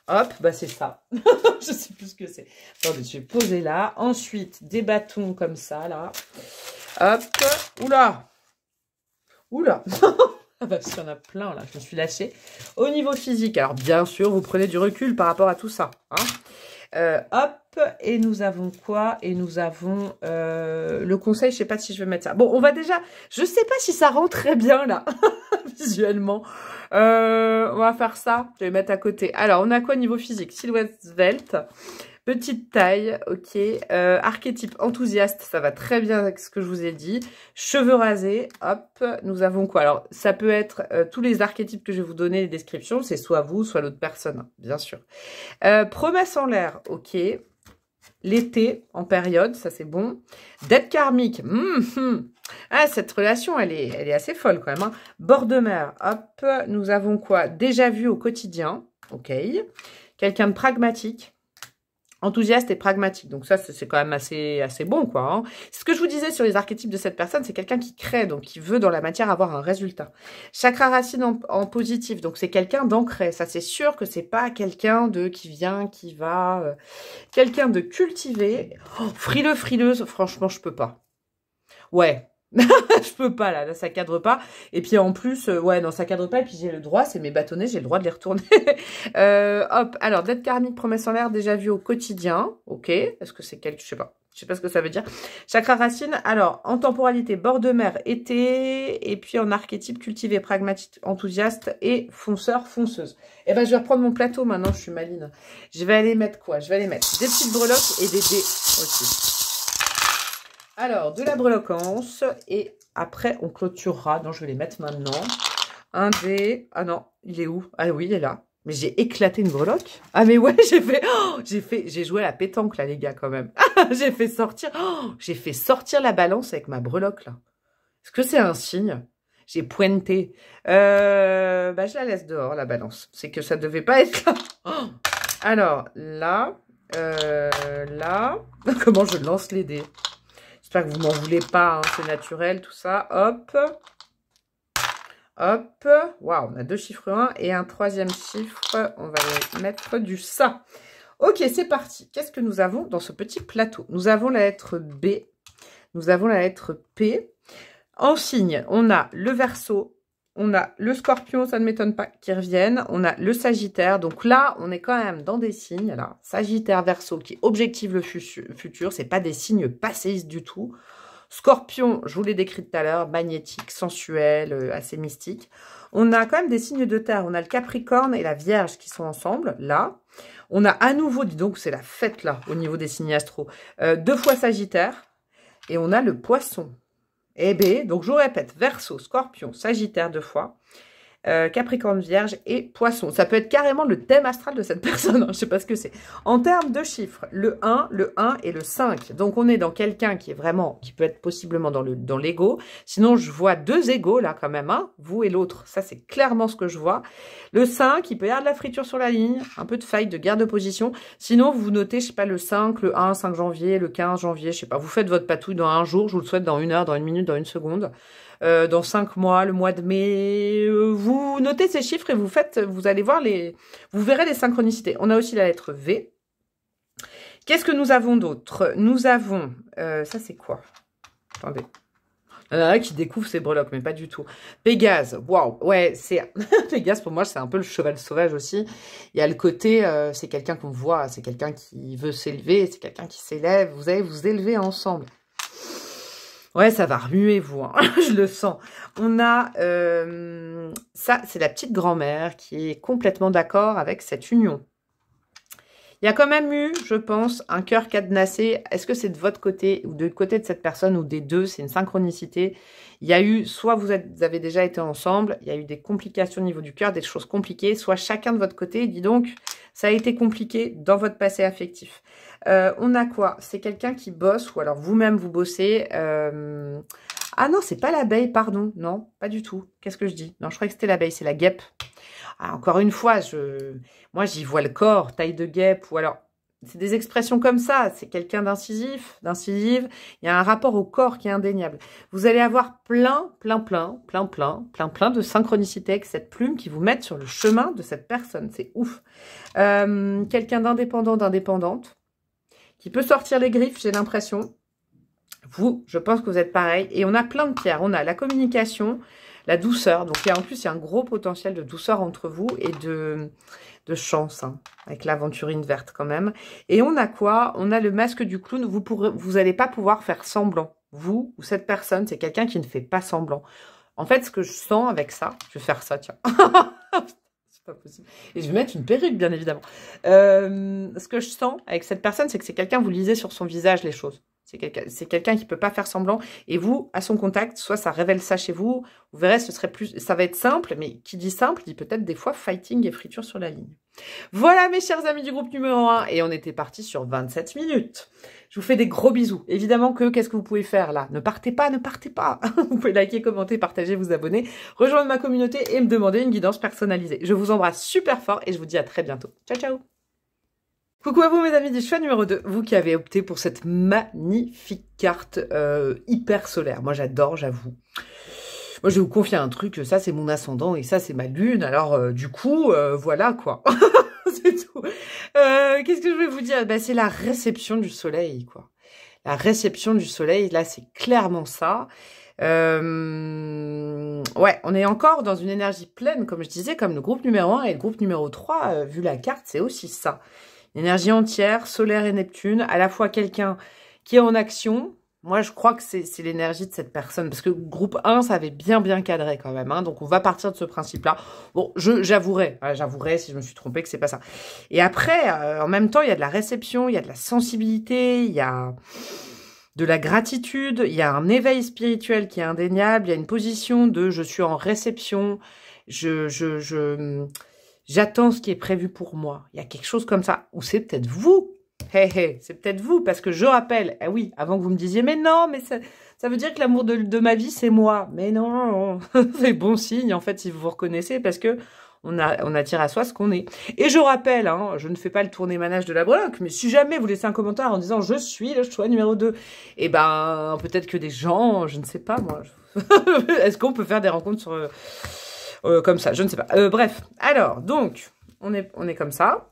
Hop, bah, c'est ça. Je sais plus ce que c'est. Attendez, je vais poser là. Ensuite, des bâtons comme ça, là. Hop. Oula! Oula. Ah bah, il y en a plein, là. Je me suis lâchée. Au niveau physique, alors bien sûr, vous prenez du recul par rapport à tout ça. Hein. Hop. Et nous avons quoi? Et nous avons le conseil, je sais pas si je vais mettre ça. Bon, on va déjà... Je sais pas si ça rend très bien, là, visuellement. On va faire ça. Je vais mettre à côté. Alors, on a quoi au niveau physique? Silhouette svelte. Petite taille, ok. Archétype enthousiaste, ça va très bien avec ce que je vous ai dit. Cheveux rasés, hop. Nous avons quoi? Alors, ça peut être tous les archétypes que je vais vous donner, les descriptions. C'est soit vous, soit l'autre personne, bien sûr. Promesse en l'air, ok. L'été, en période, ça c'est bon. Dette karmique, Ah, cette relation, elle est assez folle quand même. Hein. Bord de mer, hop. Nous avons quoi? Déjà vu au quotidien, ok. Quelqu'un de pragmatique. Enthousiaste et pragmatique. Donc ça, c'est quand même assez bon, quoi. Hein. Ce que je vous disais sur les archétypes de cette personne, c'est quelqu'un qui crée, donc qui veut dans la matière avoir un résultat. Chakra racine en positif, donc c'est quelqu'un d'ancré. Ça, c'est sûr que c'est pas quelqu'un de qui vient, qui va. Quelqu'un de cultivé. Oh, frileuse, franchement, je peux pas. Ouais. Je peux pas, là, ça cadre pas. Et puis en plus, ouais, non, ça cadre pas. Et puis j'ai le droit, c'est mes bâtonnets, j'ai le droit de les retourner. Hop, alors, dette karmique, promesse en l'air, déjà vu au quotidien. Ok, est-ce que c'est quelque... Je sais pas ce que ça veut dire. Chakra racine, alors, en temporalité, bord de mer, été, et puis en archétype, cultivé, pragmatique, enthousiaste et fonceur, fonceuse. Et ben, je vais reprendre mon plateau maintenant, je suis maline. Je vais aller mettre quoi? Je vais aller mettre des petites breloques et des dés aussi. Alors, de la breloquence, et après, on clôturera. Non, je vais les mettre maintenant. Un dé. Ah non, il est où? Ah oui, il est là. Mais j'ai éclaté une breloque. Ah mais ouais, j'ai joué à la pétanque, là, les gars, quand même. J'ai fait sortir la balance avec ma breloque, là. Est-ce que c'est un signe? J'ai pointé. Bah, je la laisse dehors, la balance. C'est que ça devait pas être là. Alors, là. Là. Comment je lance les dés? J'espère que vous m'en voulez pas, hein, c'est naturel, tout ça. Hop. Hop. Waouh, on a 2 chiffres 1 et un 3e chiffre. On va les mettre du ça. Ok, c'est parti. Qu'est-ce que nous avons dans ce petit plateau? Nous avons la lettre B. Nous avons la lettre P. En signe, on a le Verseau. On a le Scorpion, ça ne m'étonne pas qu'ils reviennent. On a le Sagittaire. Donc là, on est quand même dans des signes. Là, Sagittaire, Verseau qui objective le futur. C'est pas des signes passéistes du tout. Scorpion, je vous l'ai décrit tout à l'heure, magnétique, sensuel, assez mystique. On a quand même des signes de terre. On a le Capricorne et la Vierge qui sont ensemble, là. On a à nouveau, dis donc, c'est la fête, là, au niveau des signes astro. 2 fois Sagittaire. Et on a le Poisson. Eh bien, donc je vous répète, Verseau, Scorpion, Sagittaire 2 fois. Capricorne, Vierge et Poisson. Ça peut être carrément le thème astral de cette personne. Hein, je sais pas ce que c'est. En termes de chiffres, le 1 et le 5. Donc, on est dans quelqu'un qui est vraiment, qui peut être possiblement dans l'ego. Sinon, je vois 2 égos là quand même, hein, vous et l'autre. Ça, c'est clairement ce que je vois. Le 5, il peut y avoir de la friture sur la ligne, un peu de faille, de guerre de position. Sinon, vous notez, je sais pas, le 5, le 1, 5 janvier, le 15 janvier, je sais pas. Vous faites votre patouille dans un jour, je vous le souhaite dans 1 heure, dans 1 minute, dans 1 seconde. Dans 5 mois, le mois de mai, vous notez ces chiffres et vous allez voir vous verrez les synchronicités. On a aussi la lettre V. Qu'est-ce que nous avons d'autre? Nous avons, ça c'est quoi? Attendez. Il y en a un qui découvre ses breloques, mais pas du tout. Pégase, waouh, ouais, c'est... Pégase, pour moi, c'est un peu le cheval sauvage aussi. Il y a le côté, c'est quelqu'un qu'on voit, c'est quelqu'un qui veut s'élever, c'est quelqu'un qui s'élève, vous allez vous élever ensemble. Ouais, ça va remuer, vous, hein. Je le sens. On a, ça, c'est la petite grand-mère qui est complètement d'accord avec cette union. Il y a quand même eu, je pense, un cœur cadenassé. Est-ce que c'est de votre côté ou du côté de cette personne ou des deux? C'est une synchronicité. Il y a eu, soit vous avez déjà été ensemble, il y a eu des complications au niveau du cœur, des choses compliquées, soit chacun de votre côté, dis donc, ça a été compliqué dans votre passé affectif. On a quoi? C'est quelqu'un qui bosse ou alors vous-même vous bossez. Ah non, c'est pas l'abeille, pardon. Non, pas du tout. Qu'est-ce que je dis? Non, je croyais que c'était l'abeille, c'est la guêpe. Ah, encore une fois, moi j'y vois le corps, taille de guêpe, ou alors, c'est des expressions comme ça, c'est quelqu'un d'incisif, d'incisive, il y a un rapport au corps qui est indéniable. Vous allez avoir plein de synchronicité avec cette plume qui vous mettent sur le chemin de cette personne, c'est ouf. Quelqu'un d'indépendant, d'indépendante, qui peut sortir les griffes, j'ai l'impression. Vous, je pense que vous êtes pareil. Et on a plein de pierres. On a la communication, la douceur. Donc, en plus, il y a un gros potentiel de douceur entre vous et de chance, hein, avec l'aventurine verte quand même. Et on a quoi? On a le masque du clown. Vous n'allez pas pouvoir faire semblant. Vous ou cette personne, c'est quelqu'un qui ne fait pas semblant. En fait, ce que je sens avec ça, je vais faire ça, tiens. C'est pas possible. Et je vais mettre une perruque, bien évidemment. Ce que je sens avec cette personne, c'est que c'est quelqu'un, vous lisez sur son visage les choses. C'est quelqu'un qui ne peut pas faire semblant. Et vous, à son contact, soit ça révèle ça chez vous, vous verrez, ça va être simple, mais qui dit simple, dit peut-être des fois fighting et friture sur la ligne. Voilà, mes chers amis du groupe numéro 1, et on était parti sur 27 minutes. Je vous fais des gros bisous. Évidemment que, qu'est-ce que vous pouvez faire là? Ne partez pas, ne partez pas. Vous pouvez liker, commenter, partager, vous abonner, rejoindre ma communauté et me demander une guidance personnalisée. Je vous embrasse super fort et je vous dis à très bientôt. Ciao, ciao. Coucou à vous mes amis du choix numéro 2, vous qui avez opté pour cette magnifique carte hyper solaire. Moi j'adore, j'avoue. Moi je vais vous confier un truc, ça c'est mon ascendant et ça c'est ma lune, alors du coup, voilà quoi. C'est tout. Qu'est-ce que je vais vous dire? Ben, c'est la réception du soleil, quoi. La réception du soleil, là c'est clairement ça. Ouais, on est encore dans une énergie pleine, comme je disais, comme le groupe numéro 1 et le groupe numéro 3, vu la carte, c'est aussi ça. Une énergie entière, solaire et Neptune, à la fois quelqu'un qui est en action. Moi, je crois que c'est l'énergie de cette personne, parce que groupe 1, ça avait bien cadré quand même, hein, donc on va partir de ce principe-là. Bon, j'avouerai si je me suis trompée que c'est pas ça. Et après, en même temps, il y a de la réception, il y a de la sensibilité, il y a de la gratitude, il y a un éveil spirituel qui est indéniable, il y a une position de je suis en réception, j'attends ce qui est prévu pour moi. Il y a quelque chose comme ça. Ou c'est peut-être vous. C'est peut-être vous. Parce que je rappelle, eh oui, avant que vous me disiez, mais non, mais ça veut dire que l'amour de ma vie, c'est moi. Mais non, c'est bon signe, en fait, si vous vous reconnaissez, parce que on attire à soi ce qu'on est. Et je rappelle, hein, je ne fais pas le tourné-manage de la breloque, mais si jamais vous laissez un commentaire en disant « Je suis le choix numéro 2 », eh ben, peut-être que des gens, je ne sais pas, moi. Est-ce qu'on peut faire des rencontres sur... comme ça, je ne sais pas. Bref, alors, donc, on est comme ça.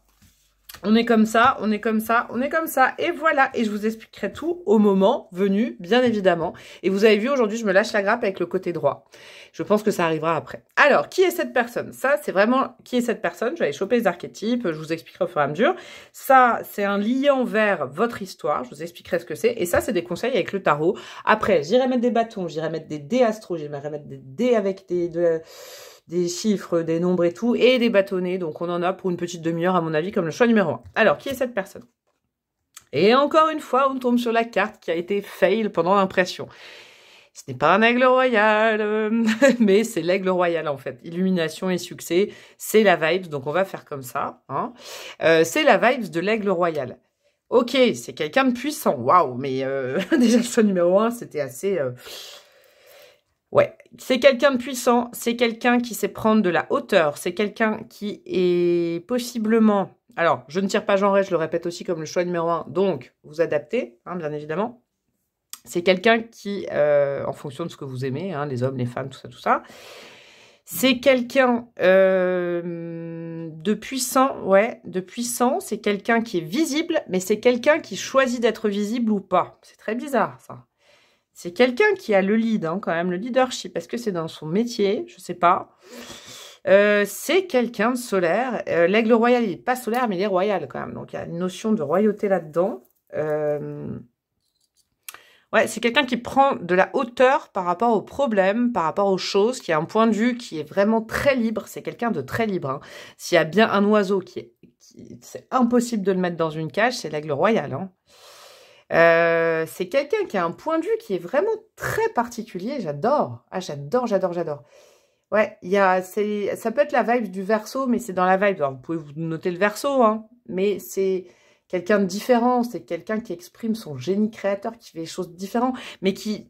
On est comme ça, on est comme ça, on est comme ça. Et voilà, et je vous expliquerai tout au moment venu, bien évidemment. Et vous avez vu, aujourd'hui, je me lâche la grappe avec le côté droit. Je pense que ça arrivera après. Alors, qui est cette personne? Ça, c'est vraiment qui est cette personne. Je vais aller choper les archétypes, je vous expliquerai au fur et à mesure. Ça, c'est un liant vers votre histoire. Je vous expliquerai ce que c'est. Et ça, c'est des conseils avec le tarot. Après, j'irai mettre des bâtons, j'irai mettre des dés astro, j'irai mettre des dés avec des chiffres, des nombres et tout, et des bâtonnets. Donc, on en a pour une petite demi-heure, à mon avis, comme le choix numéro 1. Alors, qui est cette personne? Et encore une fois, on tombe sur la carte qui a été fail pendant l'impression. Ce n'est pas un aigle royal, mais c'est l'aigle royal, en fait. Illumination et succès, c'est la vibes, donc on va faire comme ça. Hein. C'est la vibes de l'aigle royal. Ok, c'est quelqu'un de puissant, waouh, mais déjà, le choix numéro 1, c'était assez... Ouais, c'est quelqu'un de puissant, c'est quelqu'un qui sait prendre de la hauteur, c'est quelqu'un qui est possiblement... Alors, je ne tire pas Jean Ray, je le répète aussi comme le choix numéro 1, donc vous adaptez, hein, bien évidemment. C'est quelqu'un qui, en fonction de ce que vous aimez, hein, les hommes, les femmes, tout ça, c'est quelqu'un de puissant, ouais, de puissant, c'est quelqu'un qui est visible, mais c'est quelqu'un qui choisit d'être visible ou pas. C'est très bizarre, ça. C'est quelqu'un qui a le lead, hein, quand même, le leadership. Est-ce que c'est dans son métier? Je sais pas. C'est quelqu'un de solaire. L'aigle royal, il n'est pas solaire, mais il est royal quand même. Donc, il y a une notion de royauté là-dedans. Ouais, c'est quelqu'un qui prend de la hauteur par rapport aux problèmes, par rapport aux choses, qui a un point de vue qui est vraiment très libre. C'est quelqu'un de très libre. Hein. S'il y a bien un oiseau c'est impossible de le mettre dans une cage, c'est l'aigle royal, hein. C'est quelqu'un qui a un point de vue qui est vraiment très particulier. J'adore. Ah, j'adore. Ouais, ça peut être la vibe du Verseau, mais c'est dans la vibe. Alors, vous pouvez vous noter le Verseau, hein, mais c'est quelqu'un de différent. C'est quelqu'un qui exprime son génie créateur, qui fait des choses différentes, mais qui,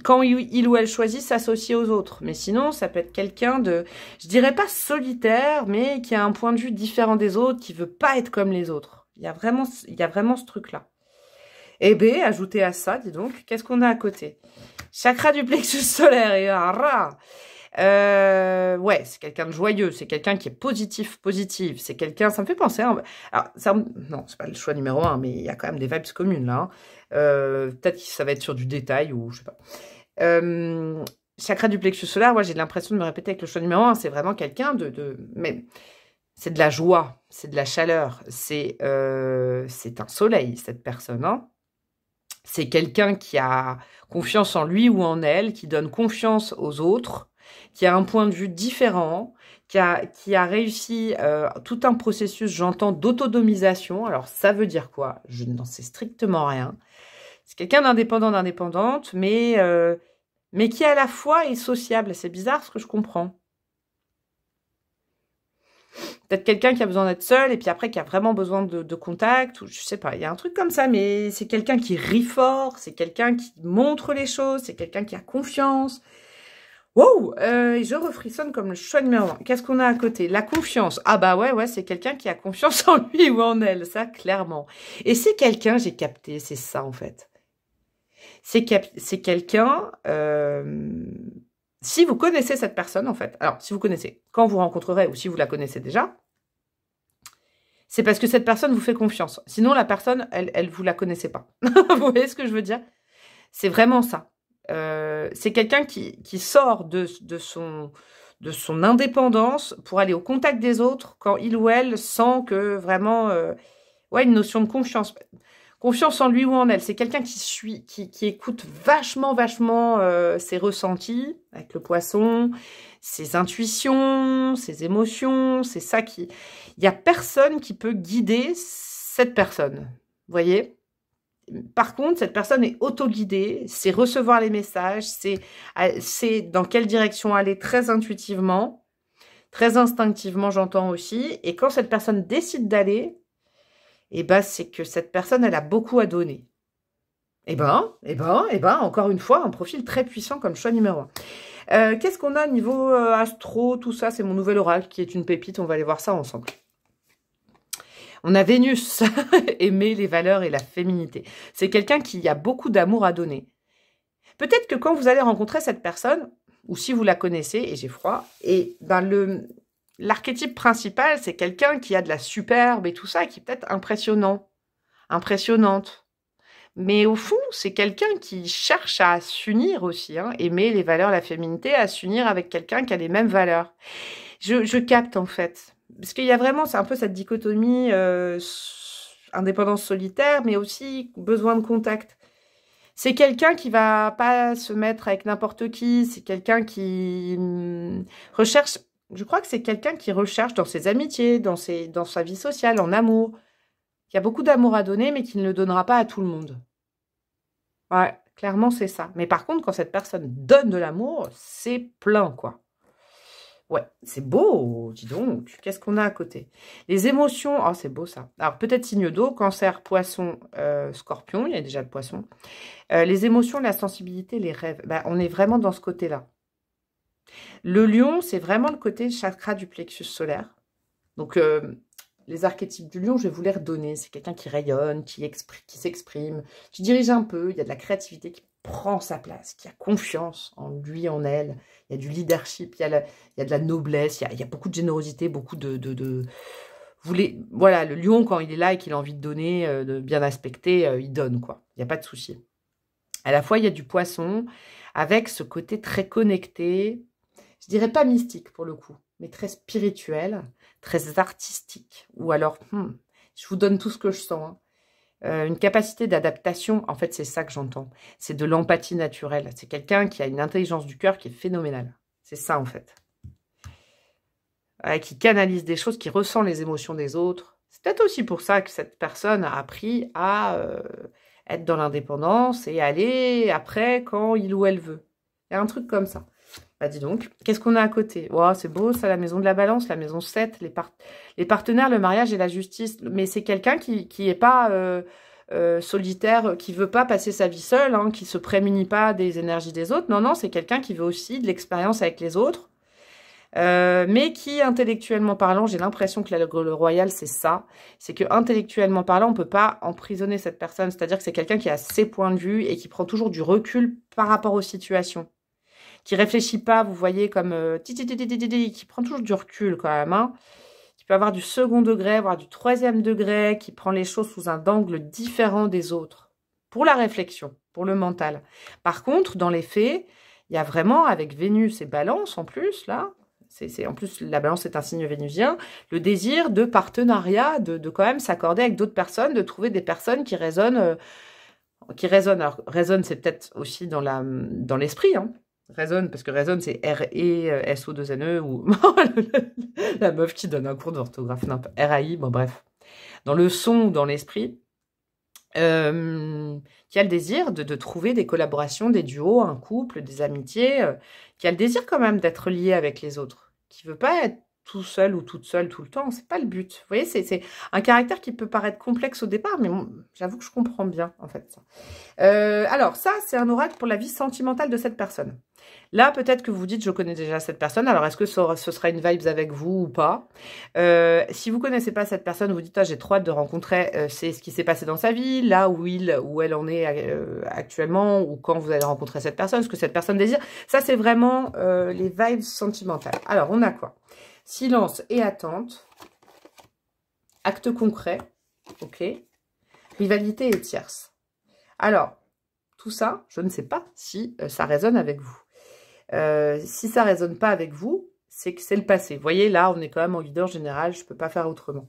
quand il ou elle choisit, s'associe aux autres. Mais sinon, ça peut être quelqu'un de, je dirais pas solitaire, mais qui a un point de vue différent des autres, qui veut pas être comme les autres. Il y a vraiment ce truc-là. Eh bien, ajoutez à ça, dis donc, qu'est-ce qu'on a à côté? Chakra du plexus solaire et ouais, c'est quelqu'un de joyeux, c'est quelqu'un qui est positif, c'est quelqu'un, ça me fait penser, alors, non, c'est pas le choix numéro 1, mais il y a quand même des vibes communes, là. Hein. Peut-être que ça va être sur du détail, ou je sais pas. Chakra du plexus solaire, moi, j'ai l'impression de me répéter avec le choix numéro 1, c'est vraiment quelqu'un mais c'est de la joie, c'est de la chaleur, c'est un soleil, cette personne, hein. C'est quelqu'un qui a confiance en lui ou en elle, qui donne confiance aux autres, qui a un point de vue différent, qui a réussi tout un processus, j'entends, d'autonomisation. Alors, ça veut dire quoi? Je n'en sais strictement rien. C'est quelqu'un d'indépendante, mais qui à la fois est sociable. C'est bizarre ce que je comprends. Peut-être quelqu'un qui a besoin d'être seul et puis après qui a vraiment besoin de contact, ou je sais pas, il y a un truc comme ça, mais c'est quelqu'un qui rit fort, c'est quelqu'un qui montre les choses, c'est quelqu'un qui a confiance. Wow, je refrissonne comme le choix numéro 1. Qu'est-ce qu'on a à côté? La confiance. Ah bah ouais, c'est quelqu'un qui a confiance en lui ou en elle, ça clairement. Et c'est quelqu'un, j'ai capté, c'est ça en fait. C'est quelqu'un... Si vous connaissez cette personne, en fait, alors, si vous connaissez, quand vous rencontrerez, ou si vous la connaissez déjà, c'est parce que cette personne vous fait confiance. Sinon, la personne, elle vous la connaissait pas. Vous voyez ce que je veux dire? C'est vraiment ça. C'est quelqu'un qui sort de son indépendance pour aller au contact des autres quand il ou elle sent que vraiment, ouais, une notion de confiance. Confiance en lui ou en elle. C'est quelqu'un qui écoute vachement ses ressentis avec le poisson, ses intuitions, ses émotions. C'est ça qui... Il n'y a personne qui peut guider cette personne. Vous voyez? Par contre, cette personne est auto-guidée. C'est recevoir les messages. C'est dans quelle direction aller très intuitivement. Très instinctivement, j'entends aussi. Et quand cette personne décide d'aller... eh ben, c'est que cette personne, elle a beaucoup à donner. Eh ben, encore une fois, un profil très puissant comme choix numéro 1. Qu'est-ce qu'on a au niveau astro, tout ça? C'est mon nouvel oracle qui est une pépite, on va aller voir ça ensemble. On a Vénus, aimer les valeurs et la féminité. C'est quelqu'un qui a beaucoup d'amour à donner. Peut-être que quand vous allez rencontrer cette personne, ou si vous la connaissez, et j'ai froid, et ben l'archétype principal, c'est quelqu'un qui a de la superbe et tout ça, qui est peut-être impressionnant, impressionnante. Mais au fond, c'est quelqu'un qui cherche à s'unir aussi, hein, aimer les valeurs, la féminité, à s'unir avec quelqu'un qui a les mêmes valeurs. Je capte en fait. Parce qu'il y a vraiment, c'est un peu cette dichotomie indépendance solitaire, mais aussi besoin de contact. C'est quelqu'un qui va pas se mettre avec n'importe qui, c'est quelqu'un qui recherche, je crois que c'est quelqu'un qui recherche dans ses amitiés, dans sa vie sociale, en amour. Il y a beaucoup d'amour à donner, mais qui ne le donnera pas à tout le monde. Ouais, clairement, c'est ça. Mais par contre, quand cette personne donne de l'amour, c'est plein, quoi. Ouais, c'est beau, dis donc. Qu'est-ce qu'on a à côté? Les émotions, oh, c'est beau ça. Alors, peut-être signe d'eau, cancer, poisson, scorpion, il y a déjà le poisson. Les émotions, la sensibilité, les rêves. Ben, on est vraiment dans ce côté-là. Le lion, c'est vraiment le côté chakra du plexus solaire. Donc, les archétypes du lion, je vais vous les redonner. C'est quelqu'un qui rayonne, qui s'exprime, qui dirige un peu. Il y a de la créativité qui prend sa place, qui a confiance en lui, en elle. Il y a du leadership, il y a de la noblesse, il y a beaucoup de générosité, beaucoup voilà, le lion, quand il est là et qu'il a envie de donner, de bien aspecter, il donne, quoi. Il n'y a pas de souci. À la fois, il y a du poisson, avec ce côté très connecté, je dirais pas mystique pour le coup, mais très spirituel, très artistique. Ou alors, je vous donne tout ce que je sens, hein. Une capacité d'adaptation, en fait, c'est ça que j'entends. C'est de l'empathie naturelle. C'est quelqu'un qui a une intelligence du cœur qui est phénoménale. C'est ça, en fait. Qui canalise des choses, qui ressent les émotions des autres. C'est peut-être aussi pour ça que cette personne a appris à être dans l'indépendance et aller après quand il ou elle veut. Il y a un truc comme ça. Bah dis donc, qu'est-ce qu'on a à côté? Wow, c'est beau ça, la maison de la balance, la maison 7, les partenaires, le mariage et la justice. Mais c'est quelqu'un qui est pas solitaire, qui veut pas passer sa vie seule, hein, qui se prémunit pas des énergies des autres. Non, non, c'est quelqu'un qui veut aussi de l'expérience avec les autres. Mais qui, intellectuellement parlant, j'ai l'impression que le royal, c'est ça. C'est que intellectuellement parlant, on peut pas emprisonner cette personne. C'est-à-dire que c'est quelqu'un qui a ses points de vue et qui prend toujours du recul par rapport aux situations. Qui réfléchit pas, vous voyez, comme qui prend toujours du recul quand même, hein, qui peut avoir du second degré, voire du troisième degré, qui prend les choses sous un angle différent des autres, pour la réflexion, pour le mental. Par contre, dans les faits, il y a vraiment, avec Vénus et Balance en plus, là, en plus, la Balance est un signe vénusien, le désir de partenariat, de quand même s'accorder avec d'autres personnes, de trouver des personnes qui résonnent. Alors, résonne, c'est peut-être aussi dans l'esprit, hein. Raisonne, parce que raisonne, c'est R-E-S-O-2-N-E, ou la meuf qui donne un cours d'orthographe, R-A-I, bon bref. Dans le son ou dans l'esprit, qui a le désir de trouver des collaborations, des duos, un couple, des amitiés, qui a le désir quand même d'être lié avec les autres, qui veut pas être tout seul ou toute seule tout le temps, c'est pas le but. Vous voyez, c'est un caractère qui peut paraître complexe au départ, mais j'avoue que je comprends bien, en fait, ça. Alors, ça, c'est un oracle pour la vie sentimentale de cette personne. Là, peut-être que vous vous dites, je connais déjà cette personne, alors est-ce que ce sera une vibes avec vous ou pas? Si vous connaissez pas cette personne, vous dites, ah, j'ai trop hâte de rencontrer, c'est ce qui s'est passé dans sa vie, là où elle en est actuellement, ou quand vous allez rencontrer cette personne, ce que cette personne désire. Ça, c'est vraiment les vibes sentimentales. Alors, on a quoi? Silence et attente. Acte concret. Ok. Rivalité et tierce. Alors, tout ça, je ne sais pas si ça résonne avec vous. Si ça résonne pas avec vous, c'est que c'est le passé. Vous voyez, là, on est quand même en guideur général, je peux pas faire autrement.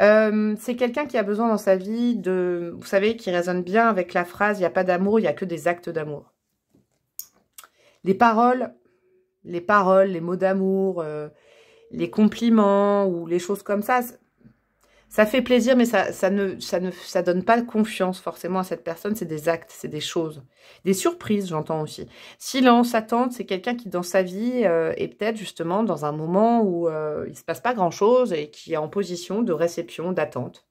C'est quelqu'un qui a besoin dans sa vie de... Vous savez, qui résonne bien avec la phrase « il n'y a pas d'amour, il n'y a que des actes d'amour ». Les paroles, les mots d'amour, les compliments ou les choses comme ça fait plaisir, mais ça donne pas de confiance forcément à cette personne. C'est des actes, c'est des choses. Des surprises, j'entends aussi. Silence, attente, c'est quelqu'un qui, dans sa vie, est peut-être justement dans un moment où il se passe pas grand-chose et qui est en position de réception, d'attente.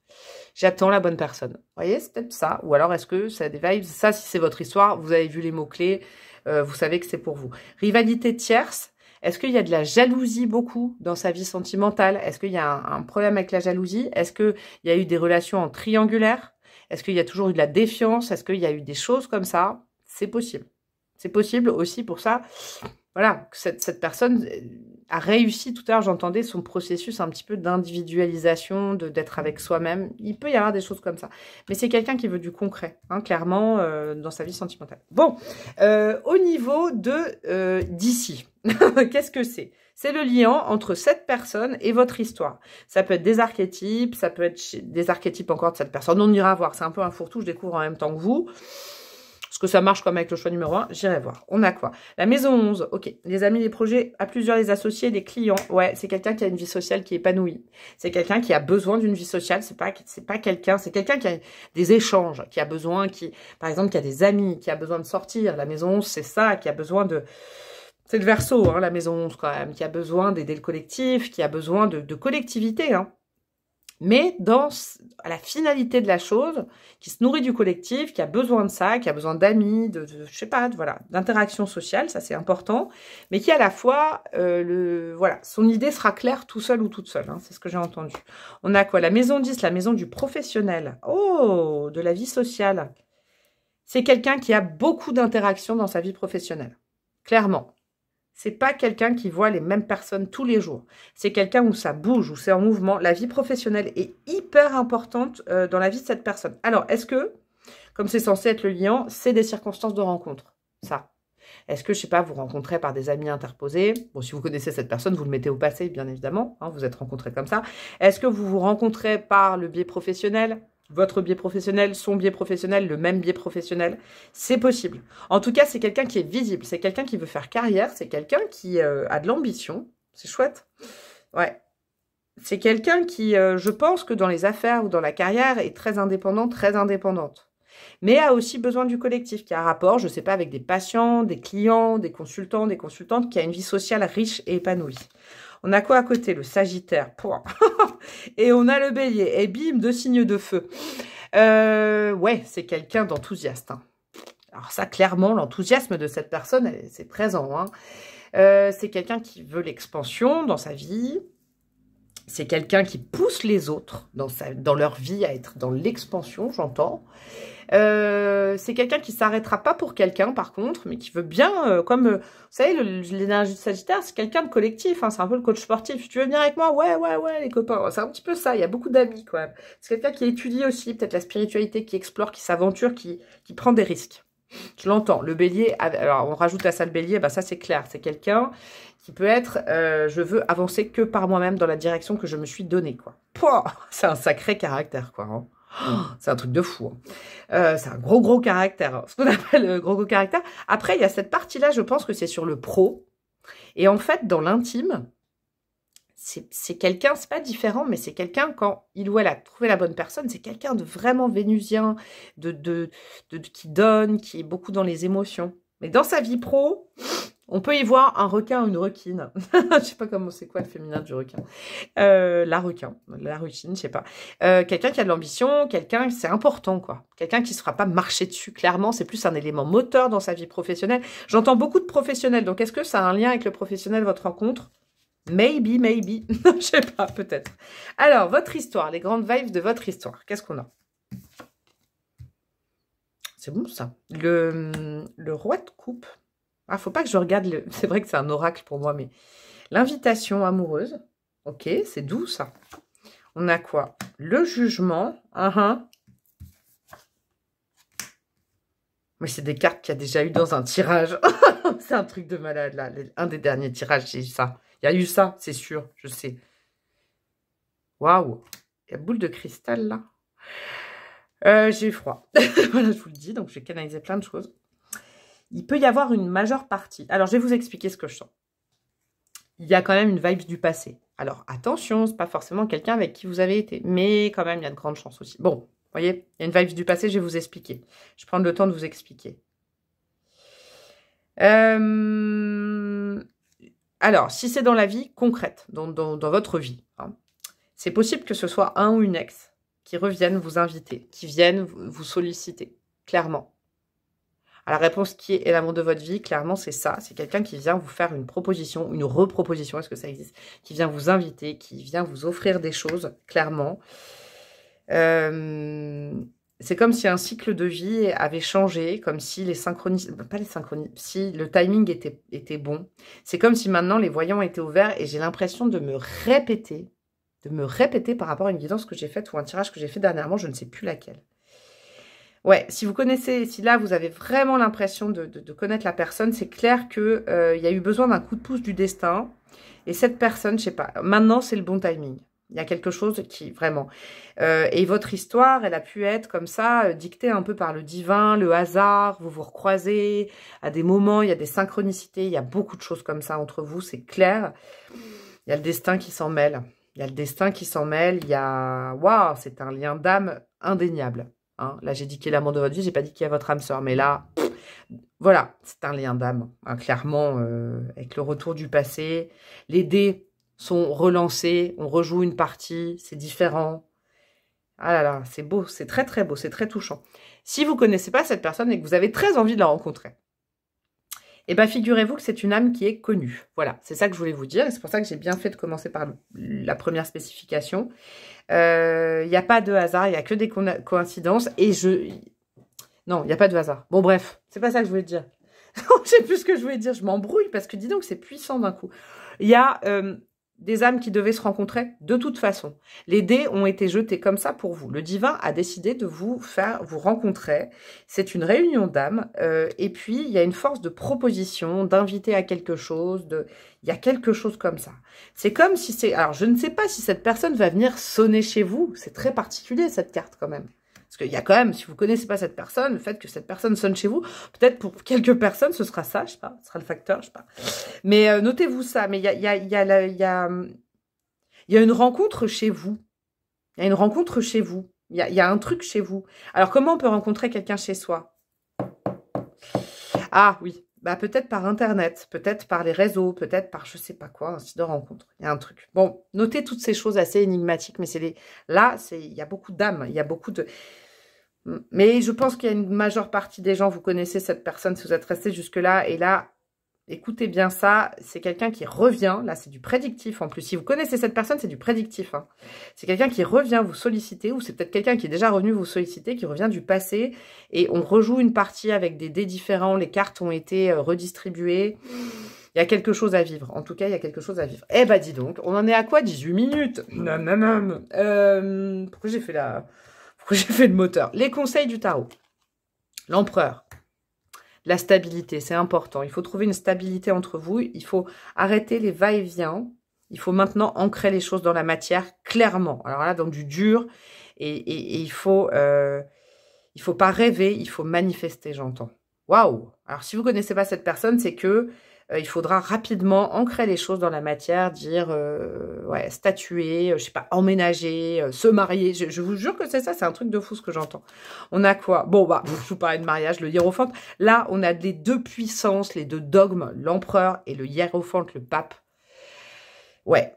J'attends la bonne personne. Vous voyez, c'est peut-être ça. Ou alors, est-ce que ça a des vibes? Ça, si c'est votre histoire, vous avez vu les mots-clés, vous savez que c'est pour vous. Rivalité tierce. Est-ce qu'il y a de la jalousie beaucoup dans sa vie sentimentale? Est-ce qu'il y a un problème avec la jalousie? Est-ce qu'il y a eu des relations en triangulaire? Est-ce qu'il y a toujours eu de la défiance? Est-ce qu'il y a eu des choses comme ça? C'est possible. C'est possible aussi pour ça. Voilà, que cette personne a réussi, tout à l'heure j'entendais son processus un petit peu d'individualisation, d'être avec soi-même. Il peut y avoir des choses comme ça. Mais c'est quelqu'un qui veut du concret, hein, clairement, dans sa vie sentimentale. Bon, au niveau de d'ici, qu'est-ce que c'est? C'est le lien entre cette personne et votre histoire. Ça peut être des archétypes, ça peut être des archétypes encore de cette personne. On ira voir, c'est un peu un fourre-tout, je découvre en même temps que vous. Est-ce que ça marche comme avec le choix numéro 1? J'irai voir. On a quoi? La maison 11, ok. Les amis, les projets, à plusieurs, les associés, les clients. Ouais, c'est quelqu'un qui a une vie sociale qui est épanouie. C'est quelqu'un qui a besoin d'une vie sociale. C'est pas quelqu'un, c'est quelqu'un qui a des échanges, qui a besoin, par exemple, qui a des amis, qui a besoin de sortir. La maison 11, c'est ça, qui a besoin de... C'est le Verseau, hein, la maison 11 quand même, qui a besoin d'aider le collectif, qui a besoin de collectivité, hein. Mais à la finalité de la chose, qui se nourrit du collectif, qui a besoin de ça, qui a besoin d'amis, je sais pas, voilà, d'interaction sociale, ça c'est important, mais qui à la fois, voilà, son idée sera claire tout seul ou toute seule, hein, c'est ce que j'ai entendu. On a quoi? La maison 10, la maison du professionnel. Oh, de la vie sociale. C'est quelqu'un qui a beaucoup d'interactions dans sa vie professionnelle, clairement. C'est pas quelqu'un qui voit les mêmes personnes tous les jours. C'est quelqu'un où ça bouge, où c'est en mouvement. La vie professionnelle est hyper importante dans la vie de cette personne. Alors, est-ce que, comme c'est censé être le lien, c'est des circonstances de rencontre? Ça. Est-ce que, je sais pas, vous rencontrez par des amis interposés? Bon, si vous connaissez cette personne, vous le mettez au passé, bien évidemment. Hein, vous êtes rencontrés comme ça. Est-ce que vous vous rencontrez par le biais professionnel? Votre biais professionnel, son biais professionnel, le même biais professionnel, c'est possible. En tout cas, c'est quelqu'un qui est visible, c'est quelqu'un qui veut faire carrière, c'est quelqu'un qui a de l'ambition, c'est chouette. Ouais, c'est quelqu'un qui, je pense que dans les affaires ou dans la carrière, est très indépendant, très indépendante. Mais a aussi besoin du collectif, qui a un rapport, je sais pas, avec des patients, des clients, des consultants, des consultantes, qui a une vie sociale riche et épanouie. On a quoi à côté? Le Sagittaire. Et on a le Bélier. Et bim, 2 signes de feu. Ouais, c'est quelqu'un d'enthousiaste. Hein. Alors ça, clairement, l'enthousiasme de cette personne, c'est présent. Hein. C'est quelqu'un qui veut l'expansion dans sa vie. C'est quelqu'un qui pousse les autres dans leur vie à être dans l'expansion, j'entends. C'est quelqu'un qui s'arrêtera pas pour quelqu'un, par contre, mais qui veut bien, vous savez, l'énergie de Sagittaire, c'est quelqu'un de collectif, hein, c'est un peu le coach sportif. Tu veux venir avec moi? Ouais, les copains. C'est un petit peu ça, il y a beaucoup d'amis, quand même. C'est quelqu'un qui étudie aussi, peut-être la spiritualité, qui explore, qui s'aventure, qui prend des risques. Je l'entends. Le Bélier, alors on rajoute à ça le Bélier, bah ça c'est clair, c'est quelqu'un qui peut être, je veux avancer que par moi-même dans la direction que je me suis donnée, quoi. Pouah, c'est un sacré caractère, quoi. Hein. C'est un truc de fou. Hein. C'est un gros caractère. Hein. Ce qu'on appelle gros caractère. Après, il y a cette partie-là, je pense que c'est sur le pro. Et en fait, dans l'intime, c'est quelqu'un, c'est pas différent, mais c'est quelqu'un, quand il ou elle a trouvé la bonne personne, c'est quelqu'un de vraiment vénusien, qui donne, qui est beaucoup dans les émotions. Mais dans sa vie pro, on peut y voir un requin ou une requine. Je sais pas comment c'est quoi le féminin du requin. La requine, je sais pas. Quelqu'un qui a de l'ambition, quelqu'un, c'est important, quoi. Quelqu'un qui se fera pas marcher dessus, clairement. C'est plus un élément moteur dans sa vie professionnelle. J'entends beaucoup de professionnels. Donc, est-ce que ça a un lien avec le professionnel, votre rencontre? Maybe. Je sais pas, peut-être. Alors, votre histoire, les grandes vibes de votre histoire. Qu'est-ce qu'on a? C'est bon, ça. Le roi de coupe. Ah, faut pas que je regarde C'est vrai que c'est un oracle pour moi, mais... L'invitation amoureuse. Ok, c'est doux, ça. On a quoi? Le jugement. Mais c'est des cartes qu'il y a déjà eu dans un tirage. C'est un truc de malade, là. Un des derniers tirages, j'ai eu ça. Il y a eu ça, c'est sûr, je sais. Waouh. Il y a boule de cristal, là. J'ai eu froid. Voilà, je vous le dis, donc je vais canaliser plein de choses. Il peut y avoir une majeure partie. Alors, je vais vous expliquer ce que je sens. Il y a quand même une vibe du passé. Alors, attention, c'est pas forcément quelqu'un avec qui vous avez été. Mais quand même, il y a de grandes chances aussi. Bon, vous voyez, il y a une vibe du passé, je vais vous expliquer. Je vais prendre le temps de vous expliquer. Alors, si c'est dans la vie concrète, dans votre vie, hein, c'est possible que ce soit un ou une ex qui reviennent vous inviter, qui viennent vous solliciter, clairement. Alors, la réponse qui est l'amour de votre vie, clairement, c'est ça. C'est quelqu'un qui vient vous faire une proposition, une reproposition, est-ce que ça existe? Qui vient vous inviter, qui vient vous offrir des choses, clairement. c'est comme si un cycle de vie avait changé, comme si les si le timing était bon. C'est comme si maintenant les voyants étaient ouverts et j'ai l'impression de me répéter par rapport à une guidance que j'ai faite ou un tirage que j'ai fait dernièrement, je ne sais plus laquelle. Ouais, si vous connaissez, si là vous avez vraiment l'impression de connaître la personne, c'est clair qu'il y a eu besoin d'un coup de pouce du destin. Et cette personne, je sais pas, maintenant c'est le bon timing. Il y a quelque chose qui, vraiment... et votre histoire, elle a pu être comme ça, dictée un peu par le divin, le hasard, vous vous recroisez à des moments, il y a des synchronicités, il y a beaucoup de choses comme ça entre vous, c'est clair. Il y a le destin qui s'en mêle. Il y a le destin qui s'en mêle, il y a... Waouh, c'est un lien d'âme indéniable. Hein. Là, j'ai dit qui est l'amant de votre vie, j'ai pas dit qui est votre âme sœur, mais là... Voilà, c'est un lien d'âme, hein, clairement, avec le retour du passé. Les dés sont relancés, on rejoue une partie, c'est différent. Ah là là, c'est beau, c'est très très beau, c'est très touchant. Si vous ne connaissez pas cette personne et que vous avez très envie de la rencontrer, eh bien figurez-vous que c'est une âme qui est connue. Voilà, c'est ça que je voulais vous dire. Et c'est pour ça que j'ai bien fait de commencer par la première spécification. Il n'y a pas de hasard, il n'y a que des coïncidences. Et non, il n'y a pas de hasard. Bon, bref, c'est pas ça que je voulais dire. Je sais plus ce que je voulais dire. Je m'embrouille parce que dis donc, c'est puissant d'un coup. Il y a des âmes qui devaient se rencontrer de toute façon. Les dés ont été jetés comme ça pour vous. Le divin a décidé de vous faire vous rencontrer. C'est une réunion d'âmes. Et puis, il y a une force de proposition, d'inviter à quelque chose. Il y a quelque chose comme ça. C'est comme si c'est... Alors, je ne sais pas si cette personne va venir sonner chez vous. C'est très particulier, cette carte, quand même. Parce qu'il y a quand même, si vous ne connaissez pas cette personne, le fait que cette personne sonne chez vous, peut-être pour quelques personnes, ce sera ça, je sais pas, ce sera le facteur, je sais pas. Mais notez-vous ça, mais il y a une rencontre chez vous. Il y a une rencontre chez vous. Il y a un truc chez vous. Alors, comment on peut rencontrer quelqu'un chez soi? Ah oui, bah, peut-être par Internet, peut-être par les réseaux, peut-être par je sais pas quoi, un site de rencontre. Il y a un truc. Bon, notez toutes ces choses assez énigmatiques, mais là, il y a beaucoup d'âmes, il y a beaucoup de... Mais je pense qu'il y a une majeure partie des gens, vous connaissez cette personne si vous êtes resté jusque-là. Et là, écoutez bien ça, c'est quelqu'un qui revient. Là, c'est du prédictif en plus. Si vous connaissez cette personne, c'est du prédictif. Hein. C'est quelqu'un qui revient vous solliciter, ou c'est peut-être quelqu'un qui est déjà revenu vous solliciter, qui revient du passé. Et on rejoue une partie avec des dés différents. Les cartes ont été redistribuées. Il y a quelque chose à vivre. En tout cas, il y a quelque chose à vivre. Eh ben, dis donc, on en est à quoi? 18 minutes. Pourquoi j'ai fait le moteur? Les conseils du tarot. L'empereur. La stabilité, c'est important. Il faut trouver une stabilité entre vous. Il faut arrêter les va-et-vient. Il faut maintenant ancrer les choses dans la matière, clairement. Alors là, dans du dur. Et il faut pas rêver, il faut manifester, j'entends. Waouh! Alors, si vous ne connaissez pas cette personne, c'est que il faudra rapidement ancrer les choses dans la matière, dire, ouais, statuer, je sais pas, emménager, se marier. Je vous jure que c'est ça, c'est un truc de fou ce que j'entends. On a quoi? Bon, bah, je vous parlais de mariage, le hiérophante. Là, on a les deux puissances, les deux dogmes, l'empereur et le hiérophante, le pape. Ouais.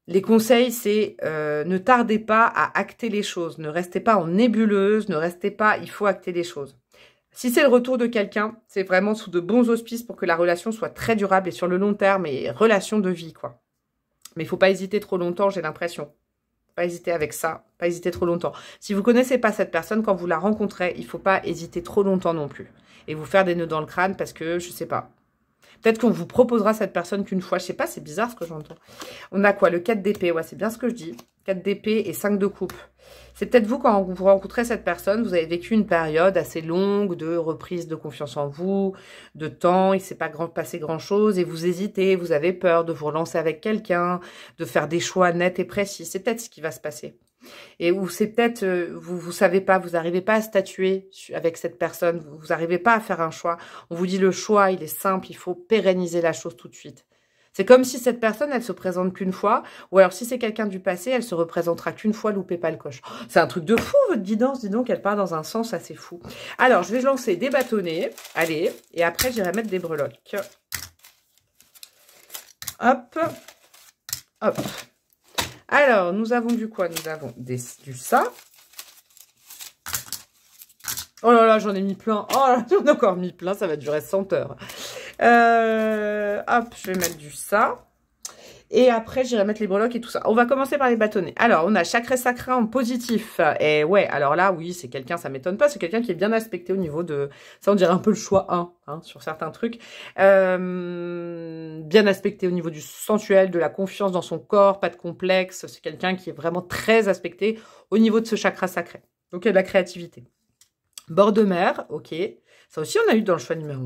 Les conseils, c'est ne tardez pas à acter les choses. Ne restez pas en nébuleuse, ne restez pas, il faut acter les choses. Si c'est le retour de quelqu'un, c'est vraiment sous de bons auspices pour que la relation soit très durable et sur le long terme et relation de vie, quoi. Mais il ne faut pas hésiter trop longtemps, j'ai l'impression. Pas hésiter avec ça, pas hésiter trop longtemps. Si vous ne connaissez pas cette personne, quand vous la rencontrez, il ne faut pas hésiter trop longtemps non plus. Et vous faire des nœuds dans le crâne parce que, je ne sais pas. Peut-être qu'on vous proposera cette personne qu'une fois. Je ne sais pas, c'est bizarre ce que j'entends. On a quoi? Le 4 d'épée, ouais, c'est bien ce que je dis. 4 d'épée et 5 de coupe. C'est peut-être vous, quand vous rencontrez cette personne, vous avez vécu une période assez longue de reprise de confiance en vous, de temps, il ne s'est pas passé grand-chose et vous hésitez, vous avez peur de vous relancer avec quelqu'un, de faire des choix nets et précis. C'est peut-être ce qui va se passer. Et ou c'est peut-être, vous savez pas, vous n'arrivez pas à statuer avec cette personne, vous n'arrivez pas à faire un choix. On vous dit le choix, il est simple, il faut pérenniser la chose tout de suite. C'est comme si cette personne, elle se présente qu'une fois, ou alors si c'est quelqu'un du passé, elle se représentera qu'une fois, loupez pas le coche. C'est un truc de fou, votre guidance, dis donc, elle part dans un sens assez fou. Alors, je vais lancer des bâtonnets, allez, et après, j'irai mettre des breloques. Hop, hop. Alors, nous avons du quoi? Nous avons du ça. Oh là là, j'en ai mis plein. Oh là, j'en ai encore mis plein, ça va durer 100 heures. Hop, je vais mettre du ça. Et après, j'irai mettre les breloques et tout ça. On va commencer par les bâtonnets. Alors, on a chakra sacré en positif. Et ouais, alors là, oui, c'est quelqu'un, ça m'étonne pas, c'est quelqu'un qui est bien aspecté au niveau de... Ça, on dirait un peu le choix 1, hein, sur certains trucs. Bien aspecté au niveau du sensuel, de la confiance dans son corps, pas de complexe. C'est quelqu'un qui est vraiment très aspecté au niveau de ce chakra sacré. Donc, il y a de la créativité. Bord de mer, ok. Ça aussi, on a eu dans le choix numéro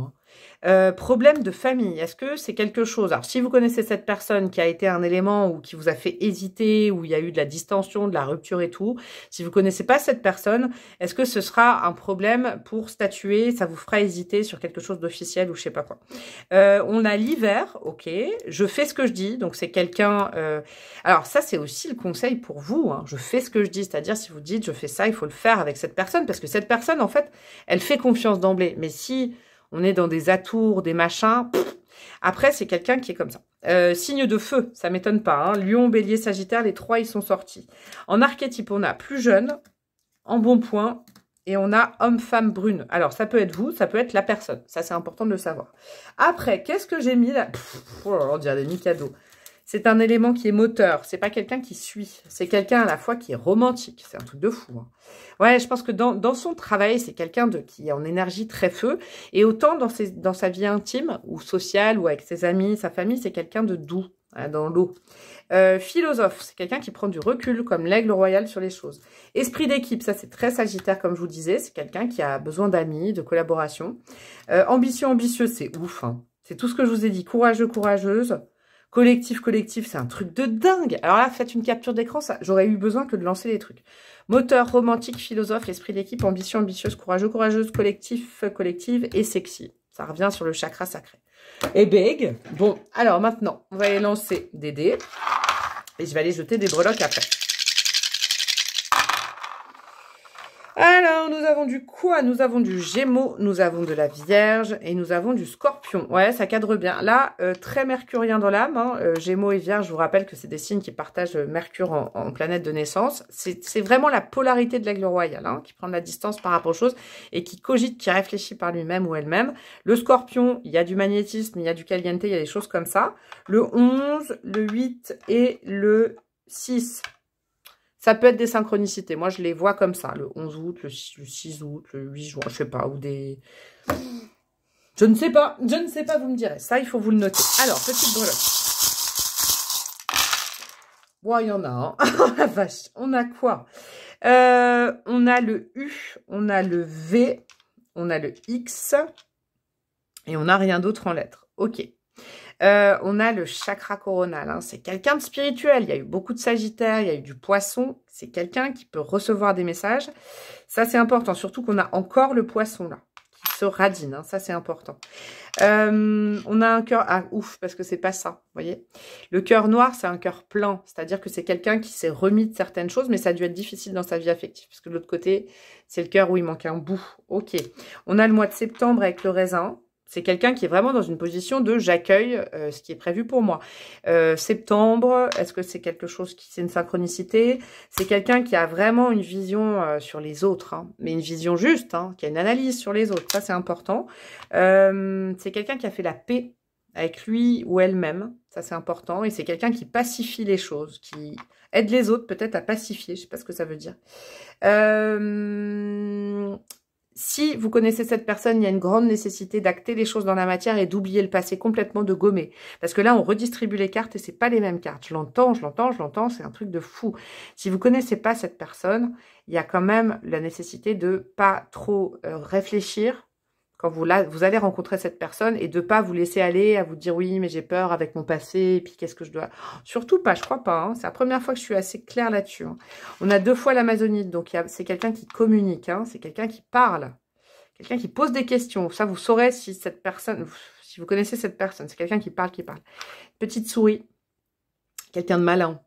1. Problème de famille, est-ce que c'est quelque chose... Alors, si vous connaissez cette personne qui a été un élément ou qui vous a fait hésiter, où il y a eu de la distension, de la rupture et tout, si vous connaissez pas cette personne, est-ce que ce sera un problème pour statuer, ça vous fera hésiter sur quelque chose d'officiel ou je sais pas quoi. On a l'hiver, ok, je fais ce que je dis, donc c'est quelqu'un... Alors ça, c'est aussi le conseil pour vous, hein. Je fais ce que je dis, c'est-à-dire si vous dites je fais ça, il faut le faire avec cette personne, parce que cette personne, en fait, elle fait confiance d'emblée, mais si... on est dans des atours, des machins. Après, c'est quelqu'un qui est comme ça. Signe de feu, ça m'étonne pas. Hein. Lion, bélier, sagittaire, les 3, ils sont sortis. En archétype, on a plus jeune, en bon point, et on a homme, femme, brune. Alors, ça peut être vous, ça peut être la personne. Ça, c'est important de le savoir. Après, qu'est-ce que j'ai mis là? Oh là là, on dirait des mi-cadeaux. C'est un élément qui est moteur. C'est pas quelqu'un qui suit. C'est quelqu'un à la fois qui est romantique. C'est un truc de fou. Hein. Ouais, je pense que dans son travail, c'est quelqu'un qui est en énergie très feu. Et autant dans sa vie intime ou sociale ou avec ses amis, sa famille, c'est quelqu'un de doux, hein, dans l'eau. Philosophe, c'est quelqu'un qui prend du recul comme l'aigle royal sur les choses. Esprit d'équipe, ça c'est très sagittaire comme je vous disais. C'est quelqu'un qui a besoin d'amis, de collaboration. Ambition, ambitieuse, c'est ouf. Hein. C'est tout ce que je vous ai dit. Courageux, courageuse. Collectif, c'est un truc de dingue. Alors là, faites une capture d'écran, ça, j'aurais eu besoin que de lancer les trucs. Moteur, romantique, philosophe, esprit d'équipe, ambition, ambitieuse, courageux, courageuse, collective et sexy. Ça revient sur le chakra sacré. Et big. Bon, alors maintenant, on va aller lancer des dés. Et je vais aller jeter des breloques après. Alors, nous avons du quoi? Nous avons du Gémeaux, nous avons de la Vierge et nous avons du Scorpion. Ouais, ça cadre bien. Là, très mercurien dans l'âme. Hein. Gémeaux et Vierge, je vous rappelle que c'est des signes qui partagent Mercure en planète de naissance. C'est vraiment la polarité de l'aigle royal, hein, qui prend de la distance par rapport aux choses et qui cogite, qui réfléchit par lui-même ou elle-même. Le Scorpion, il y a du magnétisme, il y a du caliente, il y a des choses comme ça. Le 11, le 8 et le 6. Ça peut être des synchronicités. Moi, je les vois comme ça. Le 11 août, le 6 août, le 8 juin, je sais pas. Ou des... Je ne sais pas, vous me direz. Ça, il faut vous le noter. Alors, petite breloque. Bon, il y en a, hein. Oh la vache. On a quoi? On a le U, on a le V, on a le X. Et on n'a rien d'autre en lettres. Ok. On a le chakra coronal, hein. C'est quelqu'un de spirituel, il y a eu beaucoup de sagittaires, il y a eu du poisson, c'est quelqu'un qui peut recevoir des messages, ça c'est important, surtout qu'on a encore le poisson là, qui se radine, hein. Ça c'est important. On a un cœur, ah ouf, parce que c'est pas ça, vous voyez. Le cœur noir, c'est un cœur plein, c'est-à-dire que c'est quelqu'un qui s'est remis de certaines choses, mais ça a dû être difficile dans sa vie affective, parce que de l'autre côté, c'est le cœur où il manque un bout. Ok, on a le mois de septembre avec le raisin. C'est quelqu'un qui est vraiment dans une position de j'accueille ce qui est prévu pour moi. Septembre, est-ce que c'est quelque chose qui c'est une synchronicité? C'est quelqu'un qui a vraiment une vision sur les autres, hein, mais une vision juste, hein, qui a une analyse sur les autres. Ça, c'est important. C'est quelqu'un qui a fait la paix avec lui ou elle-même. Ça, c'est important. Et c'est quelqu'un qui pacifie les choses, qui aide les autres peut-être à pacifier. Je sais pas ce que ça veut dire. Si vous connaissez cette personne, il y a une grande nécessité d'acter les choses dans la matière et d'oublier le passé complètement, de gommer. Parce que là, on redistribue les cartes et c'est pas les mêmes cartes. Je l'entends, c'est un truc de fou. Si vous connaissez pas cette personne, il y a quand même la nécessité de pas trop réfléchir quand vous allez rencontrer cette personne et de pas vous laisser aller à vous dire oui, mais j'ai peur avec mon passé et puis qu'est-ce que je dois... Surtout pas, je crois pas. Hein. C'est la première fois que je suis assez claire là-dessus. Hein. On a 2 fois l'amazonite, donc c'est quelqu'un qui communique, hein. C'est quelqu'un qui parle, quelqu'un qui pose des questions. Ça, vous saurez si cette personne, si vous connaissez cette personne, c'est quelqu'un qui parle, Petite souris, quelqu'un de malin,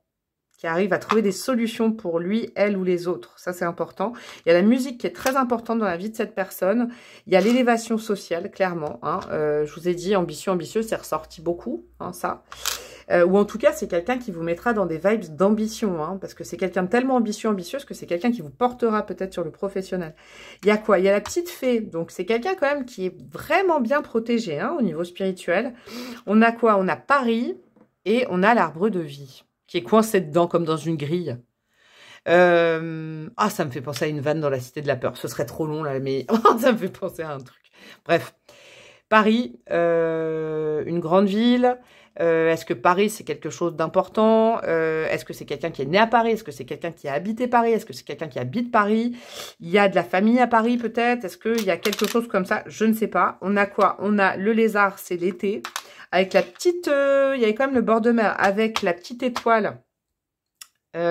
qui arrive à trouver des solutions pour lui, elle ou les autres. Ça, c'est important. Il y a la musique qui est très importante dans la vie de cette personne. Il y a l'élévation sociale, clairement. Hein. Je vous ai dit, ambition, ambitieuse, c'est ressorti beaucoup, hein, ça. Ou en tout cas, c'est quelqu'un qui vous mettra dans des vibes d'ambition, hein, parce que c'est quelqu'un de tellement ambitieuse que c'est quelqu'un qui vous portera peut-être sur le professionnel. Il y a quoi? Il y a la petite fée. Donc, c'est quelqu'un quand même qui est vraiment bien protégé, hein, au niveau spirituel. On a quoi? On a Paris. Et on a l'arbre de vie, qui est coincé dedans, comme dans une grille. Ah, ça me fait penser à une vanne dans la Cité de la Peur. Ce serait trop long, là, mais ça me fait penser à un truc. Bref. Paris, une grande ville. Est-ce que Paris, c'est quelque chose d'important? Est-ce que c'est quelqu'un qui est né à Paris? Est-ce que c'est quelqu'un qui a habité Paris? Est-ce que c'est quelqu'un qui habite Paris? Il y a de la famille à Paris, peut-être? Est-ce qu'il y a quelque chose comme ça? Je ne sais pas. On a quoi? On a le lézard, c'est l'été. Avec la petite... il y avait quand même le bord de mer. Avec la petite étoile.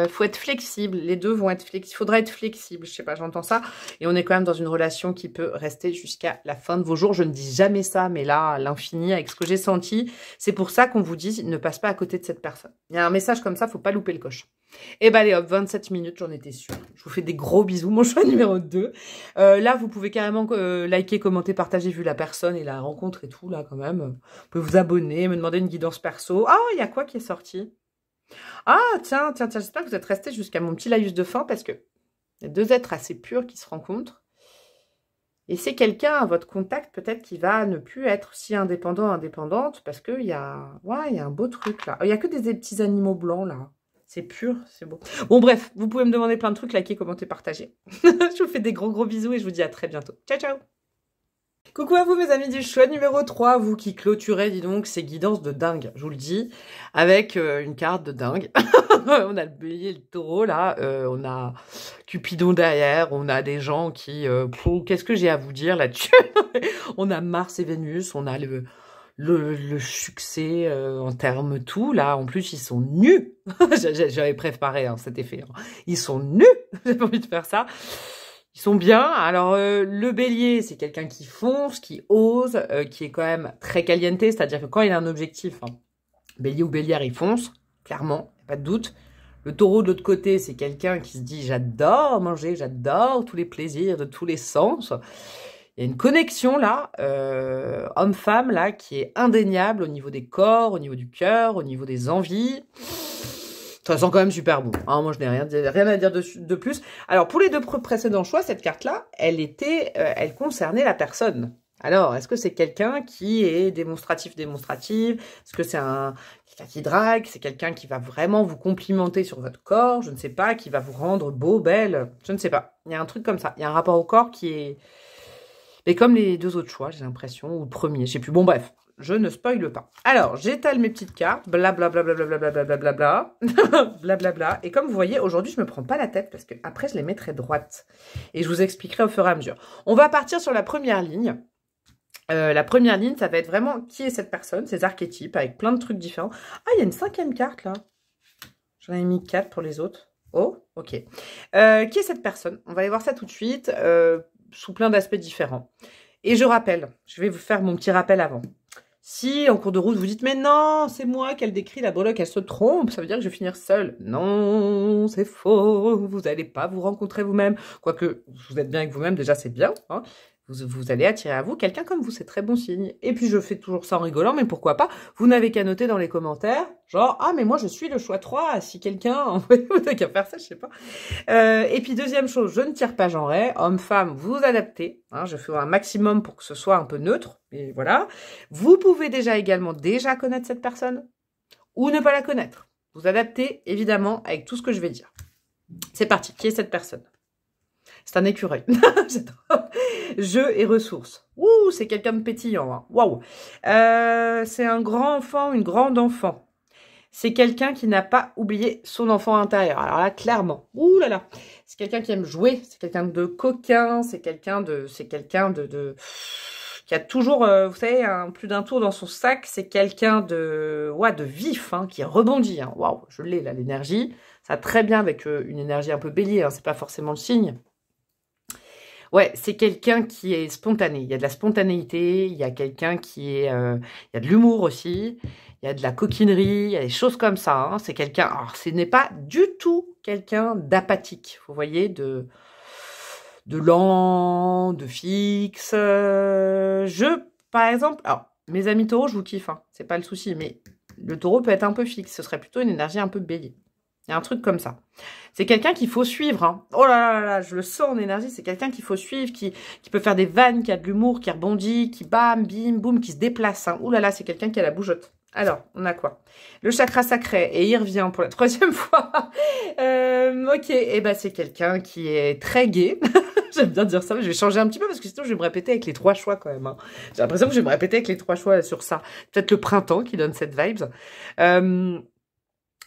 Faut être flexible, les deux vont être flexibles. Il faudrait être flexible, je sais pas, j'entends ça. Et on est quand même dans une relation qui peut rester jusqu'à la fin de vos jours. Je ne dis jamais ça, mais là, à l'infini, avec ce que j'ai senti, c'est pour ça qu'on vous dit ne passe pas à côté de cette personne. Il y a un message comme ça, faut pas louper le coche. Et bah allez hop, 27 minutes, j'en étais sûre. Je vous fais des gros bisous, mon choix numéro 2. Là, vous pouvez carrément liker, commenter, partager, vu la personne et la rencontre et tout, là, quand même. Vous pouvez vous abonner, me demander une guidance perso. Ah, il y a quoi qui est sorti? Ah, tiens, j'espère que vous êtes restés jusqu'à mon petit laïus de fin parce que il y a deux êtres assez purs qui se rencontrent. Et c'est quelqu'un à votre contact peut-être qui va ne plus être si indépendante parce qu'il y a, ouais, il y a un beau truc là. Il n'y a que des petits animaux blancs là. C'est pur, c'est beau. Bon bref, vous pouvez me demander plein de trucs, liker, commenter, partager. Je vous fais des gros bisous et je vous dis à très bientôt. Ciao, ciao. Coucou à vous mes amis du choix numéro 3, vous qui clôturez, dis donc, ces guidances de dingue, je vous le dis, avec une carte de dingue. On a le bélier, le taureau, là, on a Cupidon derrière, on a des gens qui... qu'est-ce que j'ai à vous dire là-dessus? On a Mars et Vénus, on a le succès en termes tout, là, en plus, ils sont nus. J'avais préparé hein, cet effet. Hein. Ils sont nus, j'ai pas envie de faire ça. Ils sont bien. Alors, le bélier, c'est quelqu'un qui fonce, qui ose, qui est quand même très caliente, c'est-à-dire que quand il a un objectif, hein, bélier ou bélière, il fonce, clairement, pas de doute. Le taureau, de l'autre côté, c'est quelqu'un qui se dit « j'adore manger, j'adore tous les plaisirs de tous les sens ». Il y a une connexion, là, homme-femme, là, qui est indéniable au niveau des corps, au niveau du cœur, au niveau des envies. Ça sent quand même super bon. Hein, moi, je n'ai rien à dire de plus. Alors, pour les deux précédents choix, cette carte-là, elle concernait la personne. Alors, est-ce que c'est quelqu'un qui est démonstratif? Est-ce que c'est quelqu'un qui drague? C'est quelqu'un qui va vraiment vous complimenter sur votre corps? Je ne sais pas. Qui va vous rendre beau, belle? Je ne sais pas. Il y a un truc comme ça. Il y a un rapport au corps qui est... Mais comme les deux autres choix, j'ai l'impression, ou le premier, je sais plus. Bon, bref. Je ne spoile pas. Alors, j'étale mes petites cartes, blablabla, blablabla. Et comme vous voyez, aujourd'hui, je me prends pas la tête parce que après, je les mettrai droites. Et je vous expliquerai au fur et à mesure. On va partir sur la première ligne. La première ligne, ça va être vraiment qui est cette personne, ses archétypes, avec plein de trucs différents. Ah, il y a une 5e carte, là. J'en ai mis 4 pour les autres. Oh, ok. Qui est cette personne? On va aller voir ça tout de suite, sous plein d'aspects différents. Et je rappelle, je vais vous faire mon petit rappel avant. Si, en cours de route, vous dites « Mais non, c'est moi qu'elle décrit, la breloque, elle se trompe, ça veut dire que je vais finir seule. » Non, c'est faux, vous n'allez pas vous rencontrer vous-même. Quoique, vous êtes bien avec vous-même, déjà, c'est bien. Hein. Vous allez attirer à vous quelqu'un comme vous, c'est très bon signe. Et puis, je fais toujours ça en rigolant, mais pourquoi pas? Vous n'avez qu'à noter dans les commentaires, genre « Ah, mais moi, je suis le choix 3, si quelqu'un... » Vous n'avez qu'à faire ça, je sais pas. Et puis, deuxième chose, je ne tire pas genré. Homme, femme, vous adaptez. Hein, je fais un maximum pour que ce soit un peu neutre. Et voilà. Vous pouvez également connaître cette personne ou ne pas la connaître. Vous adaptez, évidemment, avec tout ce que je vais dire. C'est parti. Qui est cette personne? C'est un écureuil. Jeu et ressources. Ouh, c'est quelqu'un de pétillant. Hein. Waouh. C'est un grand enfant, une grande enfant. C'est quelqu'un qui n'a pas oublié son enfant intérieur. Alors là, clairement. Ouh là là. C'est quelqu'un qui aime jouer. C'est quelqu'un de coquin. C'est quelqu'un de qui a toujours, vous savez, plus d'un tour dans son sac. C'est quelqu'un de vif, hein, qui rebondit. Hein. Waouh, je l'ai là, l'énergie. Ça va très bien avec une énergie un peu bélier. Hein, c'est pas forcément le signe. Ouais, c'est quelqu'un qui est spontané. Il y a de la spontanéité, il y a quelqu'un qui est... il y a de l'humour aussi, il y a de la coquinerie, il y a des choses comme ça. Hein. C'est quelqu'un... Alors, ce n'est pas du tout quelqu'un d'apathique, vous voyez, de lent, de fixe. Par exemple... Alors, mes amis taureaux, je vous kiffe, hein, c'est pas le souci, mais le taureau peut être un peu fixe. Ce serait plutôt une énergie un peu bélier. Il y a un truc comme ça. C'est quelqu'un qu'il faut suivre. Hein. Oh là là là, je le sens en énergie. C'est quelqu'un qu'il faut suivre, qui peut faire des vannes, qui a de l'humour, qui rebondit, qui bam, bim, boum, qui se déplace. Hein. Ouh là là, c'est quelqu'un qui a la bougeotte. Alors, on a quoi? Le chakra sacré, et il revient pour la 3e fois. Ok, et ben c'est quelqu'un qui est très gai. J'aime bien dire ça, mais je vais changer un petit peu parce que sinon je vais me répéter avec les 3 choix quand même. Hein. J'ai l'impression que je vais me répéter avec les 3 choix sur ça. Peut-être le printemps qui donne cette vibes.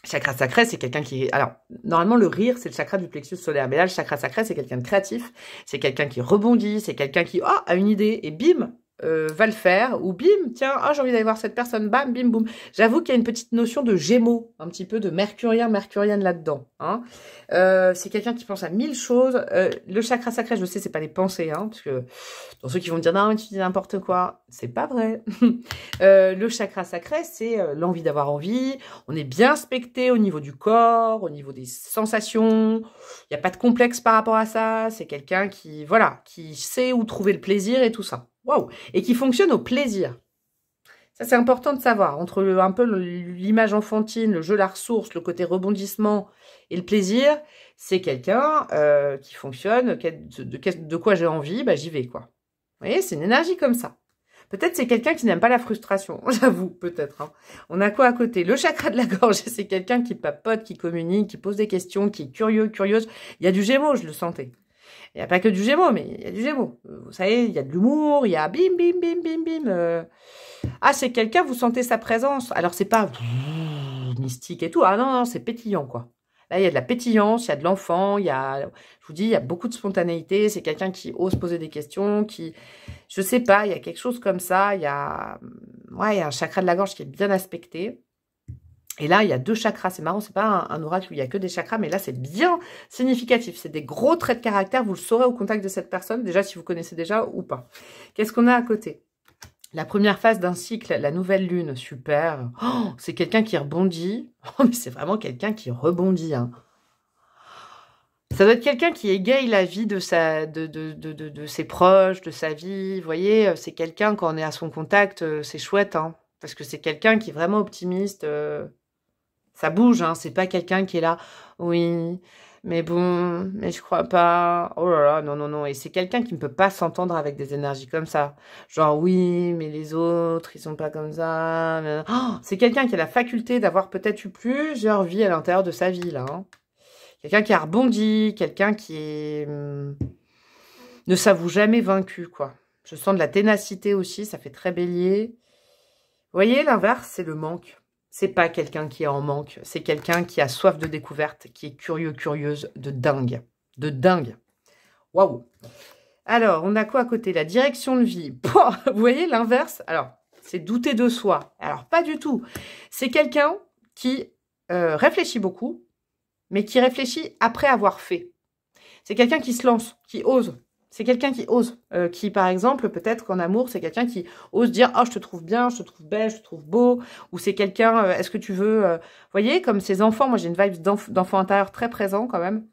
Chakra sacré, c'est quelqu'un qui est... Alors, normalement, le rire, c'est le chakra du plexus solaire. Mais là, le chakra sacré, c'est quelqu'un de créatif. C'est quelqu'un qui rebondit. C'est quelqu'un qui a une idée et bim, va le faire. Ou bim, tiens, j'ai envie d'aller voir cette personne. Bam, bim, boum. J'avoue qu'il y a une petite notion de gémeaux. Un petit peu de mercurienne là-dedans. Hein. C'est quelqu'un qui pense à 1000 choses. Le chakra sacré, je sais, c'est pas les pensées. Hein, parce que dans ceux qui vont dire, non, mais tu dis n'importe quoi. C'est pas vrai. Le chakra sacré, c'est l'envie d'avoir envie. On est bien aspecté au niveau du corps, au niveau des sensations. Il n'y a pas de complexe par rapport à ça. C'est quelqu'un qui, voilà, qui sait où trouver le plaisir et tout ça. Waouh! Et qui fonctionne au plaisir. Ça, c'est important de savoir. Entre un peu l'image enfantine, le jeu, la ressource, le côté rebondissement et le plaisir, c'est quelqu'un qui fonctionne. De quoi j'ai envie, bah, j'y vais, quoi. Vous voyez, c'est une énergie comme ça. Peut-être c'est quelqu'un qui n'aime pas la frustration. J'avoue, peut-être. Hein. On a quoi à côté? Le chakra de la gorge, c'est quelqu'un qui papote, qui communique, qui pose des questions, qui est curieux, curieuse. Il y a du Gémeaux, je le sentais. Il n'y a pas que du Gémeaux, mais il y a du Gémeaux. Vous savez, il y a de l'humour, il y a bim, bim, bim, bim, bim. Ah, c'est quelqu'un, vous sentez sa présence. Alors, c'est pas mystique et tout. Ah non, non, c'est pétillant, quoi. Là, il y a de la pétillance, il y a de l'enfant, il y a, je vous dis, il y a beaucoup de spontanéité. C'est quelqu'un qui ose poser des questions, qui, je sais pas, il y a quelque chose comme ça. Il y a un chakra de la gorge qui est bien aspecté. Et là, il y a 2 chakras. C'est marrant, c'est pas un oracle où il y a que des chakras, mais là, c'est bien significatif. C'est des gros traits de caractère. Vous le saurez au contact de cette personne, déjà si vous connaissez déjà ou pas. Qu'est-ce qu'on a à côté? La première phase d'un cycle, la nouvelle lune, super. Oh, c'est quelqu'un qui rebondit. Oh, mais c'est vraiment quelqu'un qui rebondit. Hein. Ça doit être quelqu'un qui égaye la vie de ses proches, de sa vie. Vous voyez, c'est quelqu'un, quand on est à son contact, c'est chouette. Hein, parce que c'est quelqu'un qui est vraiment optimiste. Ça bouge, hein, c'est pas quelqu'un qui est là, oui, mais bon, mais je crois pas, oh là là, non, non, non, et c'est quelqu'un qui ne peut pas s'entendre avec des énergies comme ça, genre, oui, mais les autres, ils sont pas comme ça, oh, c'est quelqu'un qui a la faculté d'avoir peut-être eu plusieurs vies à l'intérieur de sa vie, là, hein. Quelqu'un qui a rebondi, quelqu'un qui est... ne s'avoue jamais vaincu, quoi. Je sens de la ténacité aussi, ça fait très bélier. Vous voyez, l'inverse, c'est le manque. C'est pas quelqu'un qui est en manque, c'est quelqu'un qui a soif de découverte, qui est curieux, curieuse, de dingue. De dingue. Waouh. Alors, on a quoi à côté? La direction de vie. Pouah, vous voyez l'inverse? Alors, c'est douter de soi. Alors, pas du tout. C'est quelqu'un qui réfléchit beaucoup, mais qui réfléchit après avoir fait. C'est quelqu'un qui se lance, qui ose. C'est quelqu'un qui ose, qui, par exemple, peut-être qu'en amour, c'est quelqu'un qui ose dire « Oh, je te trouve bien, je te trouve belle, je te trouve beau », ou c'est quelqu'un, est-ce que tu veux... Vous voyez, comme ces enfants, moi j'ai une vibe d'enfant intérieur très présent quand même,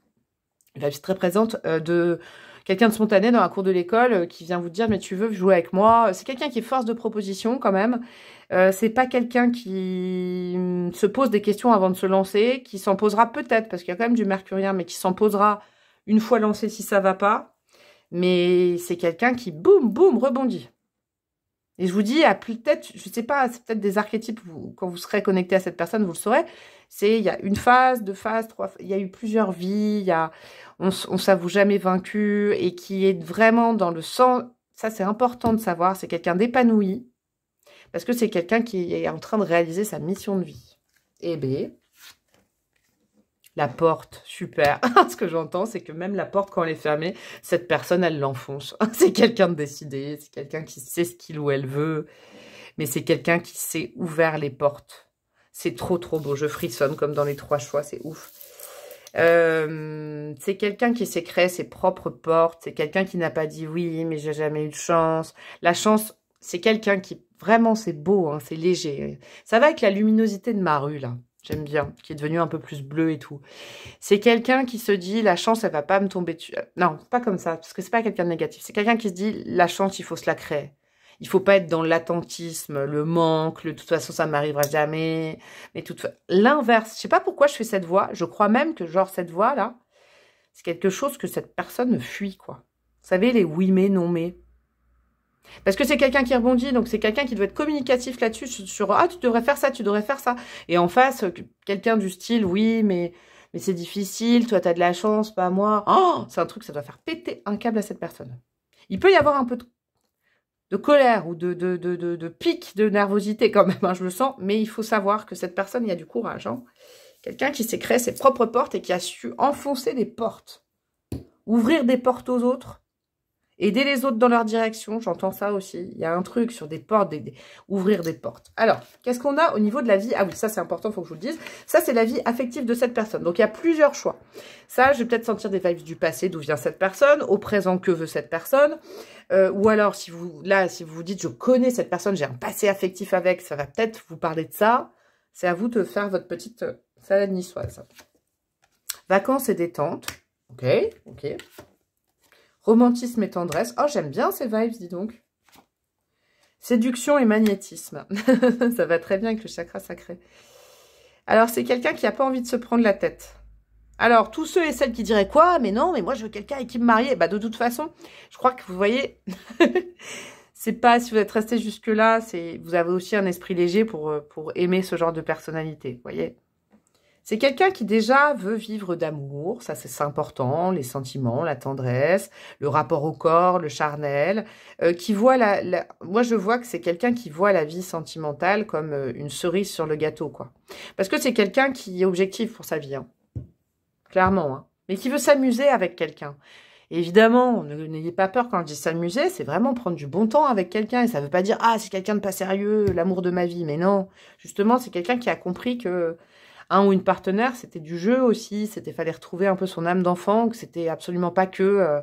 une vibe très présente de quelqu'un de spontané dans la cour de l'école qui vient vous dire « Mais tu veux jouer avec moi ?» C'est quelqu'un qui est force de proposition quand même, c'est pas quelqu'un qui se pose des questions avant de se lancer, qui s'en posera peut-être, parce qu'il y a quand même du mercurien, mais qui s'en posera une fois lancé si ça va pas. Mais c'est quelqu'un qui, boum, boum, rebondit. Et je vous dis, peut-être, je sais pas, c'est peut-être des archétypes, quand vous serez connecté à cette personne, vous le saurez. Il y a une phase, 2 phases, 3 phases, il y a eu plusieurs vies, on s'avoue jamais vaincu, et qui est vraiment dans le sens, ça c'est important de savoir, c'est quelqu'un d'épanoui, parce que c'est quelqu'un qui est en train de réaliser sa mission de vie. Et B, la porte, super. Ce que j'entends, c'est que même la porte, quand elle est fermée, cette personne, elle l'enfonce. C'est quelqu'un de décidé, c'est quelqu'un qui sait ce qu'il ou elle veut, mais c'est quelqu'un qui sait ouvrir les portes. C'est trop, trop beau. Je frissonne comme dans les 3 choix, c'est ouf. C'est quelqu'un qui s'est créé ses propres portes. C'est quelqu'un qui n'a pas dit oui, mais j'ai jamais eu de chance. La chance, c'est quelqu'un qui, vraiment, c'est beau, hein, c'est léger. Ça va avec la luminosité de ma rue, là. J'aime bien, qui est devenu un peu plus bleu et tout. C'est quelqu'un qui se dit, la chance, elle va pas me tomber dessus. Non, c'est pas comme ça, parce que c'est pas quelqu'un de négatif. C'est quelqu'un qui se dit, la chance, il faut se la créer. Il faut pas être dans l'attentisme, le manque, de toute façon, ça m'arrivera jamais. Mais l'inverse, je sais pas pourquoi je fais cette voix. Je crois même que, genre, cette voix-là, c'est quelque chose que cette personne fuit, quoi. Vous savez, les oui mais, non mais. Parce que c'est quelqu'un qui rebondit, donc c'est quelqu'un qui doit être communicatif là-dessus, sur ah, tu devrais faire ça, tu devrais faire ça. Et en face, quelqu'un du style, oui, mais c'est difficile, toi, t'as de la chance, pas moi. Oh, c'est un truc, ça doit faire péter un câble à cette personne. Il peut y avoir un peu de colère ou de pic de nervosité quand même, hein, je le sens, mais il faut savoir que cette personne, il y a du courage. Hein. Quelqu'un qui s'est créé ses propres portes et qui a su enfoncer des portes, ouvrir des portes aux autres, aider les autres dans leur direction, j'entends ça aussi. Il y a un truc sur des portes, ouvrir des portes. Alors, qu'est-ce qu'on a au niveau de la vie? Ah oui, ça c'est important, il faut que je vous le dise. Ça, c'est la vie affective de cette personne. Donc, il y a plusieurs choix. Ça, je vais peut-être sentir des vibes du passé, d'où vient cette personne, au présent, que veut cette personne. Ou alors, si vous vous dites, je connais cette personne, j'ai un passé affectif avec, ça va peut-être vous parler de ça. C'est à vous de faire votre petite salade niçoise. Vacances et détente. Ok, ok. Romantisme et tendresse. Oh, j'aime bien ces vibes, dis donc. Séduction et magnétisme. Ça va très bien avec le chakra sacré. Alors, c'est quelqu'un qui n'a pas envie de se prendre la tête. Alors, tous ceux et celles qui diraient quoi? Mais non, mais moi, je veux quelqu'un avec qui me marier. Bah, de toute façon, je crois que vous voyez, c'est pas, si vous êtes resté jusque-là, vous avez aussi un esprit léger pour aimer ce genre de personnalité, vous voyez. C'est quelqu'un qui déjà veut vivre d'amour, ça c'est important, les sentiments, la tendresse, le rapport au corps, le charnel, qui voit moi je vois que c'est quelqu'un qui voit la vie sentimentale comme une cerise sur le gâteau, quoi. Parce que c'est quelqu'un qui est objectif pour sa vie, hein. Clairement, hein. Mais qui veut s'amuser avec quelqu'un. Évidemment, n'ayez pas peur quand je dis s'amuser, c'est vraiment prendre du bon temps avec quelqu'un. Et ça veut pas dire, ah, c'est quelqu'un de pas sérieux, l'amour de ma vie. Mais non, justement, c'est quelqu'un qui a compris que un ou une partenaire, c'était du jeu aussi, fallait retrouver un peu son âme d'enfant, que c'était absolument pas que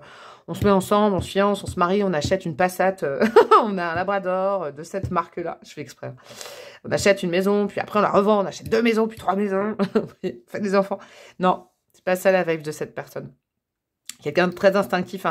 on se met ensemble, on se fiance, on se marie, on achète une Passat, on a un Labrador de cette marque-là, je fais exprès. On achète une maison, puis après on la revend, on achète 2 maisons, puis 3 maisons, on fait des enfants. Non, c'est pas ça la vibe de cette personne. Quelqu'un de très instinctif,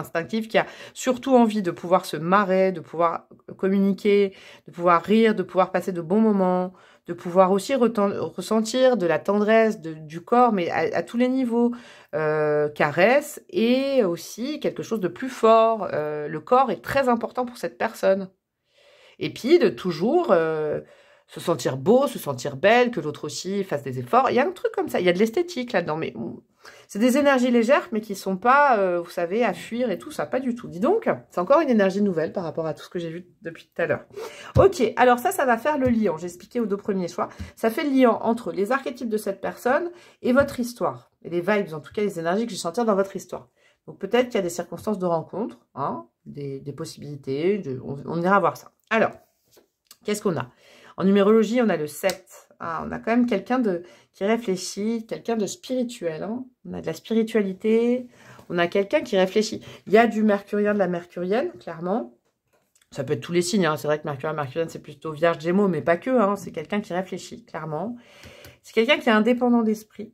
qui a surtout envie de pouvoir se marrer, de pouvoir communiquer, de pouvoir rire, de pouvoir passer de bons moments, de pouvoir aussi ressentir de la tendresse du corps, mais à tous les niveaux, caresse, et aussi quelque chose de plus fort. Le corps est très important pour cette personne. Et puis de toujours se sentir beau, se sentir belle, que l'autre aussi fasse des efforts. Il y a un truc comme ça, il y a de l'esthétique là-dedans, mais c'est des énergies légères, mais qui sont pas, vous savez, à fuir et tout ça, pas du tout. Dis donc, c'est encore une énergie nouvelle par rapport à tout ce que j'ai vu depuis tout à l'heure. Ok, alors ça va faire le liant. J'ai expliqué aux 2 premiers choix. Ça fait le liant entre les archétypes de cette personne et votre histoire. Et les vibes, en tout cas, les énergies que je sentir dans votre histoire. Donc peut-être qu'il y a des circonstances de rencontre, hein, des possibilités, on ira voir ça. Alors, qu'est-ce qu'on a? En numérologie, on a le 7. Ah, on a quand même quelqu'un qui réfléchit, quelqu'un de spirituel. Hein. On a de la spiritualité, on a quelqu'un qui réfléchit. Il y a du mercurien, de la mercurienne, clairement. Ça peut être tous les signes. Hein. C'est vrai que mercurienne, c'est plutôt Vierge, Gémeaux, mais pas que. Hein. C'est quelqu'un qui réfléchit, clairement. C'est quelqu'un qui est indépendante d'esprit.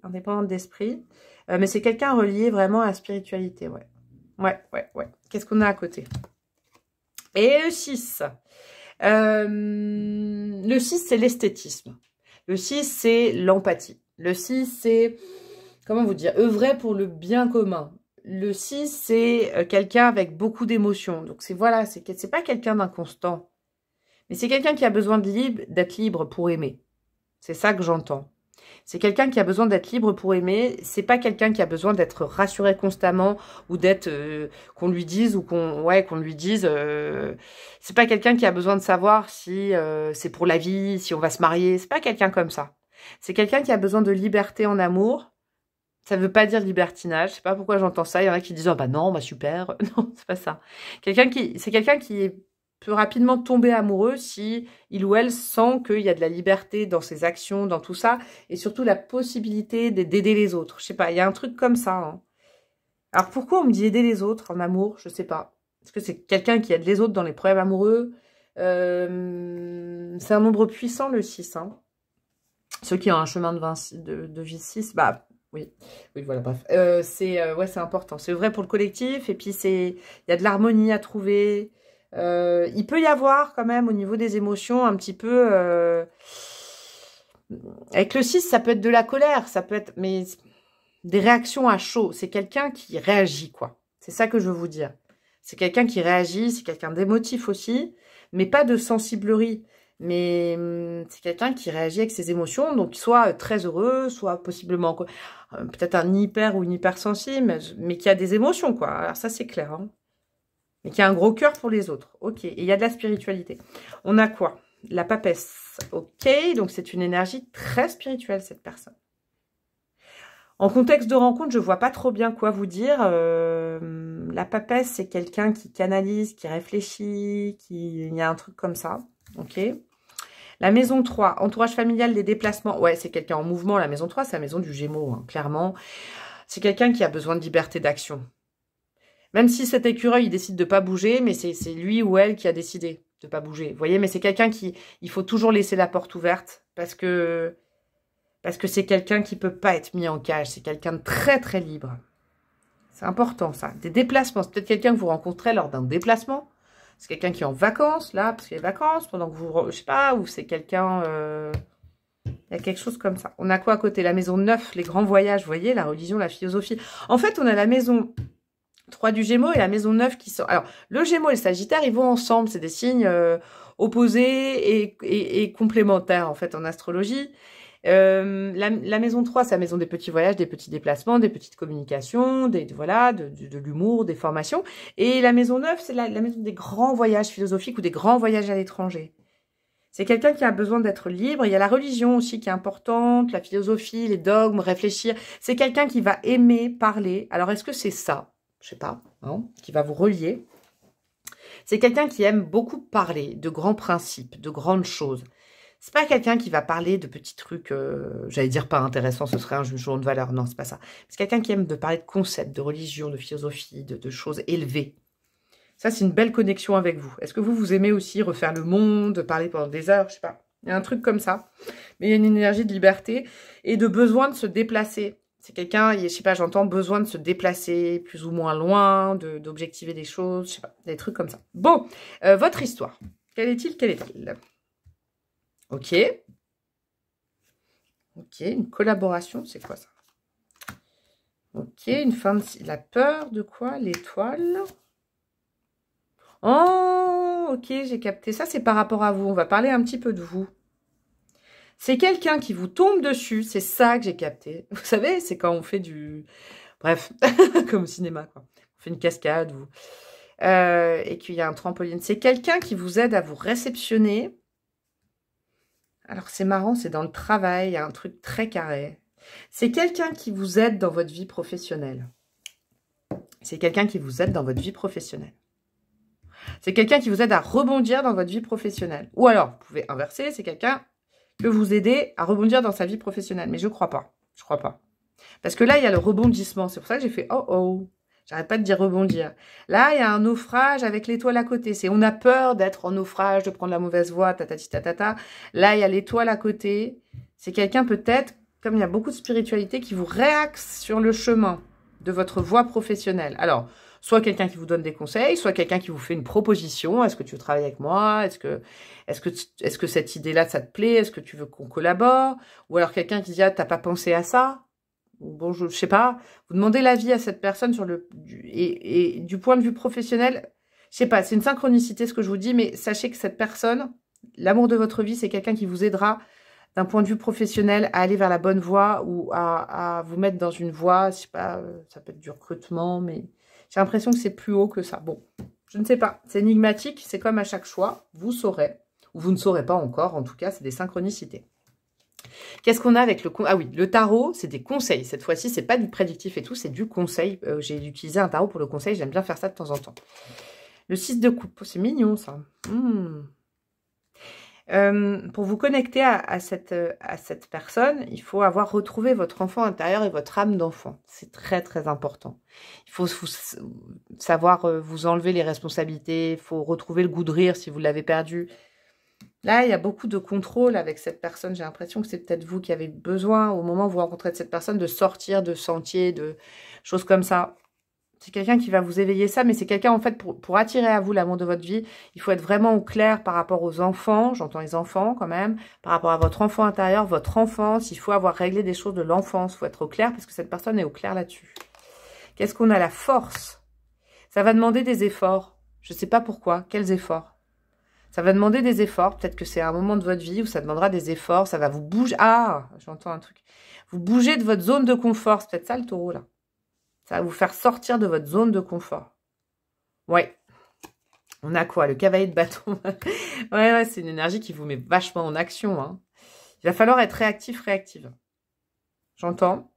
Mais c'est quelqu'un relié vraiment à la spiritualité, ouais. Ouais. Qu'est-ce qu'on a à côté? Et le 6. Le 6, c'est l'esthétisme. Le 6, c'est l'empathie. Le 6, c'est, comment vous dire, œuvrer pour le bien commun. Le 6, c'est quelqu'un avec beaucoup d'émotions. Donc, c'est pas quelqu'un d'inconstant. Mais c'est quelqu'un qui a besoin d'être libre pour aimer. C'est ça que j'entends. C'est quelqu'un qui a besoin d'être libre pour aimer. C'est pas quelqu'un qui a besoin d'être rassuré constamment ou d'être qu'on lui dise ou qu'on lui dise. C'est pas quelqu'un qui a besoin de savoir si c'est pour la vie, si on va se marier. C'est pas quelqu'un comme ça. C'est quelqu'un qui a besoin de liberté en amour. Ça veut pas dire libertinage. Je sais pas pourquoi j'entends ça. Il y en a qui disent oh bah non, bah super. Non, c'est pas ça. C'est quelqu'un qui peut rapidement tomber amoureux si il ou elle sent qu'il y a de la liberté dans ses actions, dans tout ça, et surtout la possibilité d'aider les autres. Je sais pas, il y a un truc comme ça. Hein. Alors pourquoi on me dit aider les autres en amour? Je sais pas. Est-ce que c'est quelqu'un qui aide les autres dans les problèmes amoureux? C'est un nombre puissant, le 6. Hein. Ceux qui ont un chemin de vie 6, bah oui, voilà, bref. C'est important. C'est vrai pour le collectif, et puis il y a de l'harmonie à trouver. Il peut y avoir quand même au niveau des émotions un petit peu avec le 6 ça peut être de la colère, ça peut être mais des réactions à chaud, c'est quelqu'un qui réagit quoi, c'est ça que je veux vous dire, C'est quelqu'un qui réagit, c'est quelqu'un d'émotif aussi, mais pas de sensiblerie. Mais c'est quelqu'un qui réagit avec ses émotions, donc soit très heureux, soit possiblement peut-être un hyper ou une hypersensible, mais qui a des émotions, quoi. Alors ça, c'est clair. Hein. Mais qui a un gros cœur pour les autres. Ok, et il y a de la spiritualité. On a quoi? La papesse. Ok, donc c'est une énergie très spirituelle, cette personne. En contexte de rencontre, je vois pas trop bien quoi vous dire. La papesse, c'est quelqu'un qui canalise, qui réfléchit, il y a un truc comme ça. Ok. La maison 3, entourage familial, des déplacements. Ouais, c'est quelqu'un en mouvement. La maison 3, c'est la maison du Gémeaux, hein, clairement. C'est quelqu'un qui a besoin de liberté d'action. Même si cet écureuil, il décide de pas bouger, mais c'est lui ou elle qui a décidé de pas bouger. Vous voyez, mais c'est quelqu'un qui... Il faut toujours laisser la porte ouverte parce que c'est quelqu'un qui peut pas être mis en cage. C'est quelqu'un de très, très libre. C'est important, ça. Des déplacements. C'est peut-être quelqu'un que vous rencontrez lors d'un déplacement. C'est quelqu'un qui est en vacances, là, parce qu'il y a des vacances, pendant que vous... Je sais pas, ou c'est quelqu'un... Il y a quelque chose comme ça. On a quoi à côté? La maison 9, les grands voyages, vous voyez, la religion, la philosophie. En fait, on a la maison 3 du Gémeaux et la maison 9 qui sont... Alors, le Gémeaux et le Sagittaire, ils vont ensemble. C'est des signes opposés et complémentaires, en fait, en astrologie. La maison 3, c'est la maison des petits voyages, des petits déplacements, des petites communications, voilà, de l'humour, des formations. Et la maison 9, c'est la maison des grands voyages philosophiques ou des grands voyages à l'étranger. C'est quelqu'un qui a besoin d'être libre. Il y a la religion aussi qui est importante, la philosophie, les dogmes, réfléchir. C'est quelqu'un qui va aimer parler. Alors, est-ce que c'est ça? Je sais pas, hein, qui va vous relier. C'est quelqu'un qui aime beaucoup parler de grands principes, de grandes choses. C'est pas quelqu'un qui va parler de petits trucs, j'allais dire pas intéressants, ce serait un jugement de valeur. Non, c'est pas ça. C'est quelqu'un qui aime de parler de concepts, de religion, de philosophie, de choses élevées. Ça, c'est une belle connexion avec vous. Est-ce que vous aimez aussi refaire le monde, parler pendant des heures? Je sais pas. Il y a un truc comme ça. Mais il y a une énergie de liberté et de besoin de se déplacer. C'est quelqu'un, je sais pas, j'entends besoin de se déplacer plus ou moins loin, d'objectiver des choses, je sais pas, des trucs comme ça. Bon, votre histoire. Quelle est-il? Quelle est-elle? Ok. Ok, une collaboration, c'est quoi ça? Ok, une fin de... La peur de quoi? L'étoile. Oh, ok, j'ai capté. Ça, c'est par rapport à vous. On va parler un petit peu de vous. C'est quelqu'un qui vous tombe dessus. C'est ça que j'ai capté. Vous savez, c'est quand on fait du... Bref, comme au cinéma, quoi. On fait une cascade et qu'il y a un trampoline. C'est quelqu'un qui vous aide à vous réceptionner. Alors, c'est marrant, c'est dans le travail, il y a un truc très carré. C'est quelqu'un qui vous aide dans votre vie professionnelle. C'est quelqu'un qui vous aide dans votre vie professionnelle. C'est quelqu'un qui vous aide à rebondir dans votre vie professionnelle. Ou alors, vous pouvez inverser, c'est quelqu'un que vous aidez à rebondir dans sa vie professionnelle. Mais je crois pas. Je crois pas. Parce que là, il y a le rebondissement. C'est pour ça que j'ai fait « oh oh ». J'arrête pas de dire rebondir. Là, il y a un naufrage avec l'étoile à côté. C'est on a peur d'être en naufrage, de prendre la mauvaise voie, tatati tatata. Là, il y a l'étoile à côté. C'est quelqu'un peut-être, comme il y a beaucoup de spiritualité, qui vous réaxe sur le chemin de votre voie professionnelle. Alors, soit quelqu'un qui vous donne des conseils, soit quelqu'un qui vous fait une proposition. Est-ce que tu veux travailler avec moi? Est-ce que cette idée-là, ça te plaît? Est-ce que tu veux qu'on collabore? Ou alors quelqu'un qui dit, ah, t'as pas pensé à ça? Bon, je sais pas, vous demandez l'avis à cette personne sur et du point de vue professionnel, je sais pas, c'est une synchronicité ce que je vous dis, mais sachez que cette personne, l'amour de votre vie, c'est quelqu'un qui vous aidera d'un point de vue professionnel à aller vers la bonne voie ou à vous mettre dans une voie, je sais pas, ça peut être du recrutement, mais j'ai l'impression que c'est plus haut que ça. Bon, je ne sais pas, c'est énigmatique, c'est comme à chaque choix, vous saurez, ou vous ne saurez pas encore, en tout cas, c'est des synchronicités. Qu'est-ce qu'on a avec le... Ah oui, le tarot, c'est des conseils. Cette fois-ci, c'est pas du prédictif et tout, c'est du conseil. J'ai utilisé un tarot pour le conseil, j'aime bien faire ça de temps en temps. Le 6 de coupe, c'est mignon ça. Pour vous connecter à cette personne, il faut avoir retrouvé votre enfant intérieur et votre âme d'enfant. C'est très très important. Il faut savoir vous enlever les responsabilités, il faut retrouver le goût de rire si vous l'avez perdu. Là, il y a beaucoup de contrôle avec cette personne. J'ai l'impression que c'est peut-être vous qui avez besoin, au moment où vous rencontrez cette personne, de sortir de sentiers, de choses comme ça. C'est quelqu'un qui va vous éveiller ça, mais c'est quelqu'un, en fait, pour attirer à vous l'amour de votre vie, il faut être vraiment au clair par rapport aux enfants. J'entends les enfants quand même. Par rapport à votre enfant intérieur, votre enfance. Il faut avoir réglé des choses de l'enfance. Il faut être au clair parce que cette personne est au clair là-dessus. Qu'est-ce qu'on a? La force. Ça va demander des efforts. Je ne sais pas pourquoi. Quels efforts? Ça va demander des efforts. Peut-être que c'est un moment de votre vie où ça demandera des efforts. Ça va vous bouger. Ah, j'entends un truc. Vous bougez de votre zone de confort. C'est peut-être ça le taureau, là. Ça va vous faire sortir de votre zone de confort. Ouais. On a quoi? Le cavalier de bâton. Ouais, c'est une énergie qui vous met vachement en action. Hein. Il va falloir être réactif, réactive. J'entends.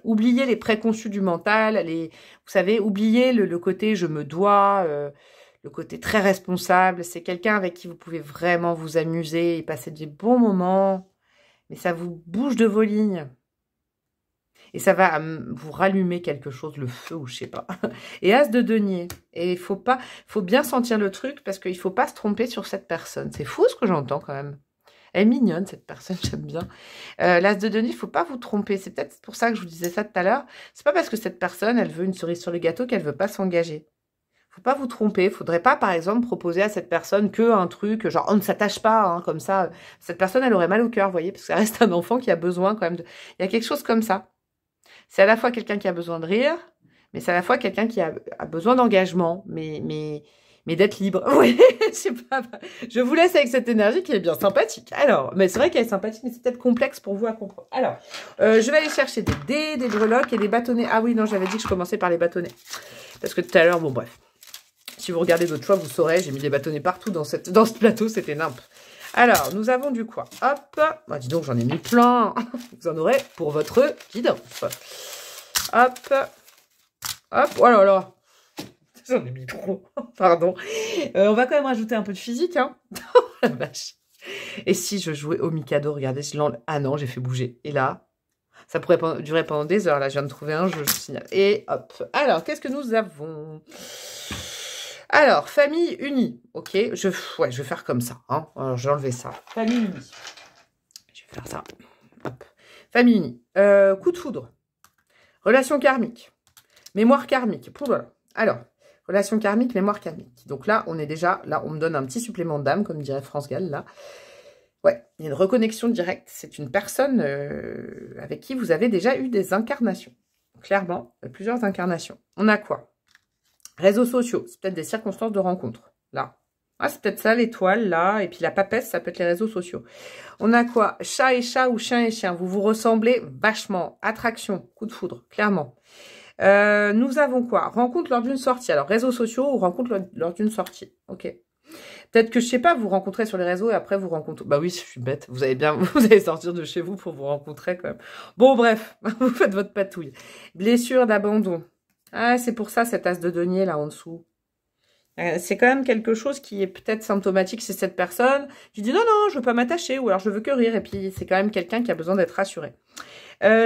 Oubliez les préconçus du mental. Vous savez, oubliez le côté « je me dois », le côté très responsable. C'est quelqu'un avec qui vous pouvez vraiment vous amuser et passer des bons moments. Mais ça vous bouge de vos lignes. Et ça va vous rallumer quelque chose, le feu ou je sais pas. Et as de denier. Et il faut bien sentir le truc parce qu'il faut pas se tromper sur cette personne. C'est fou ce que j'entends quand même. Elle est mignonne cette personne, j'aime bien. L'as de denier, il faut pas vous tromper. C'est peut-être pour ça que je vous disais ça tout à l'heure. C'est pas parce que cette personne, elle veut une cerise sur le gâteau qu'elle veut pas s'engager. Faut pas vous tromper. Faudrait pas, par exemple, proposer à cette personne que un truc, genre on ne s'attache pas, hein, comme ça. Cette personne, elle aurait mal au cœur, vous voyez, parce que ça reste un enfant qui a besoin quand même de. Il y a quelque chose comme ça. C'est à la fois quelqu'un qui a besoin de rire, mais c'est à la fois quelqu'un qui a besoin d'engagement, mais d'être libre. Oui, je vous laisse avec cette énergie qui est bien sympathique. Alors, mais c'est vrai qu'elle est sympathique, mais c'est peut-être complexe pour vous à comprendre. Alors, je vais aller chercher des dés, des breloques et des bâtonnets. Ah oui, non, j'avais dit que je commençais par les bâtonnets. Parce que tout à l'heure, bon bref. Si vous regardez d'autres fois, vous saurez, j'ai mis des bâtonnets partout dans ce plateau, c'était nimp. Alors, nous avons du quoi? Hop. Bah, dis donc, j'en ai mis plein. Vous en aurez pour votre guidance. Hop. Hop. Oh là là. J'en ai mis trop. Pardon. On va quand même rajouter un peu de physique. Hein. Oh la vache. Et si je jouais au Mikado, regardez. Ah non, j'ai fait bouger. Et là, ça pourrait durer pendant des heures. Là, je viens de trouver un jeu, je vous signale. Et hop. Alors, qu'est-ce que nous avons? Alors, famille unie. Ok, je vais faire comme ça. Hein. Alors, je vais enlever ça. Famille unie. Je vais faire ça. Hop. Famille unie. Coup de foudre. Relation karmique. Mémoire karmique. Voilà. Alors, relation karmique, mémoire karmique. Donc là, on est déjà... Là, on me donne un petit supplément d'âme, comme dirait France Gall, là. Ouais, il y a une reconnexion directe. C'est une personne avec qui vous avez déjà eu des incarnations. Clairement, plusieurs incarnations. On a quoi? Réseaux sociaux, c'est peut-être des circonstances de rencontre, là. Ah, c'est peut-être ça, l'étoile, là. Et puis la papesse, ça peut être les réseaux sociaux. On a quoi? Chat et chat ou chien et chien. Vous vous ressemblez vachement. Attraction, coup de foudre, clairement. Nous avons quoi? Rencontre lors d'une sortie. Alors, réseaux sociaux ou rencontre lors d'une sortie. Ok. Peut-être que, je sais pas, vous rencontrez sur les réseaux et après vous rencontrez... Bah oui, je suis bête. Vous allez sortir de chez vous pour vous rencontrer quand même. Bon, bref, vous faites votre patouille. Blessure d'abandon. Ah, c'est pour ça, cet as de denier, là, en dessous. C'est quand même quelque chose qui est peut-être symptomatique chez cette personne. Tu dis, non, non, je veux pas m'attacher, ou alors je veux que rire. Et puis, c'est quand même quelqu'un qui a besoin d'être rassuré.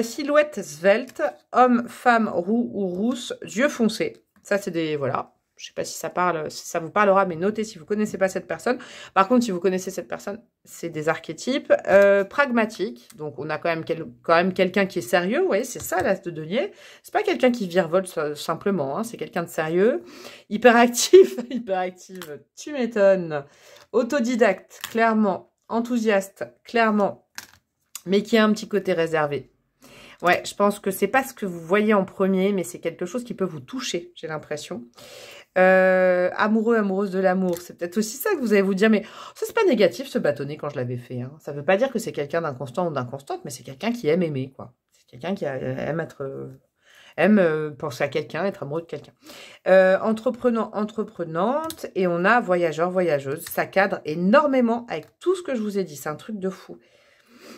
Silhouette svelte, homme, femme, roux ou rousse, yeux foncés. Ça, c'est des... Voilà. Je sais pas si ça vous parlera, mais notez si vous connaissez pas cette personne. Par contre, si vous connaissez cette personne, c'est des archétypes. Pragmatique. Donc, on a quand même quelqu'un qui est sérieux. Vous voyez, c'est ça, l'as de denier. C'est pas quelqu'un qui virevolte simplement. Hein, c'est quelqu'un de sérieux. Hyperactif. Hyperactive. Tu m'étonnes. Autodidacte. Clairement. Enthousiaste. Clairement. Mais qui a un petit côté réservé. Ouais, je pense que c'est pas ce que vous voyez en premier, mais c'est quelque chose qui peut vous toucher, j'ai l'impression. Amoureux, amoureuse de l'amour, c'est peut-être aussi ça que vous allez vous dire, mais ça c'est pas négatif ce bâtonnet quand je l'avais fait. Hein. Ça veut pas dire que c'est quelqu'un d'inconstant ou d'inconstante, mais c'est quelqu'un qui aime aimer, quoi. C'est quelqu'un qui aime penser à quelqu'un, être amoureux de quelqu'un. Entreprenant, entreprenante, et on a voyageur, voyageuse. Ça cadre énormément avec tout ce que je vous ai dit, c'est un truc de fou.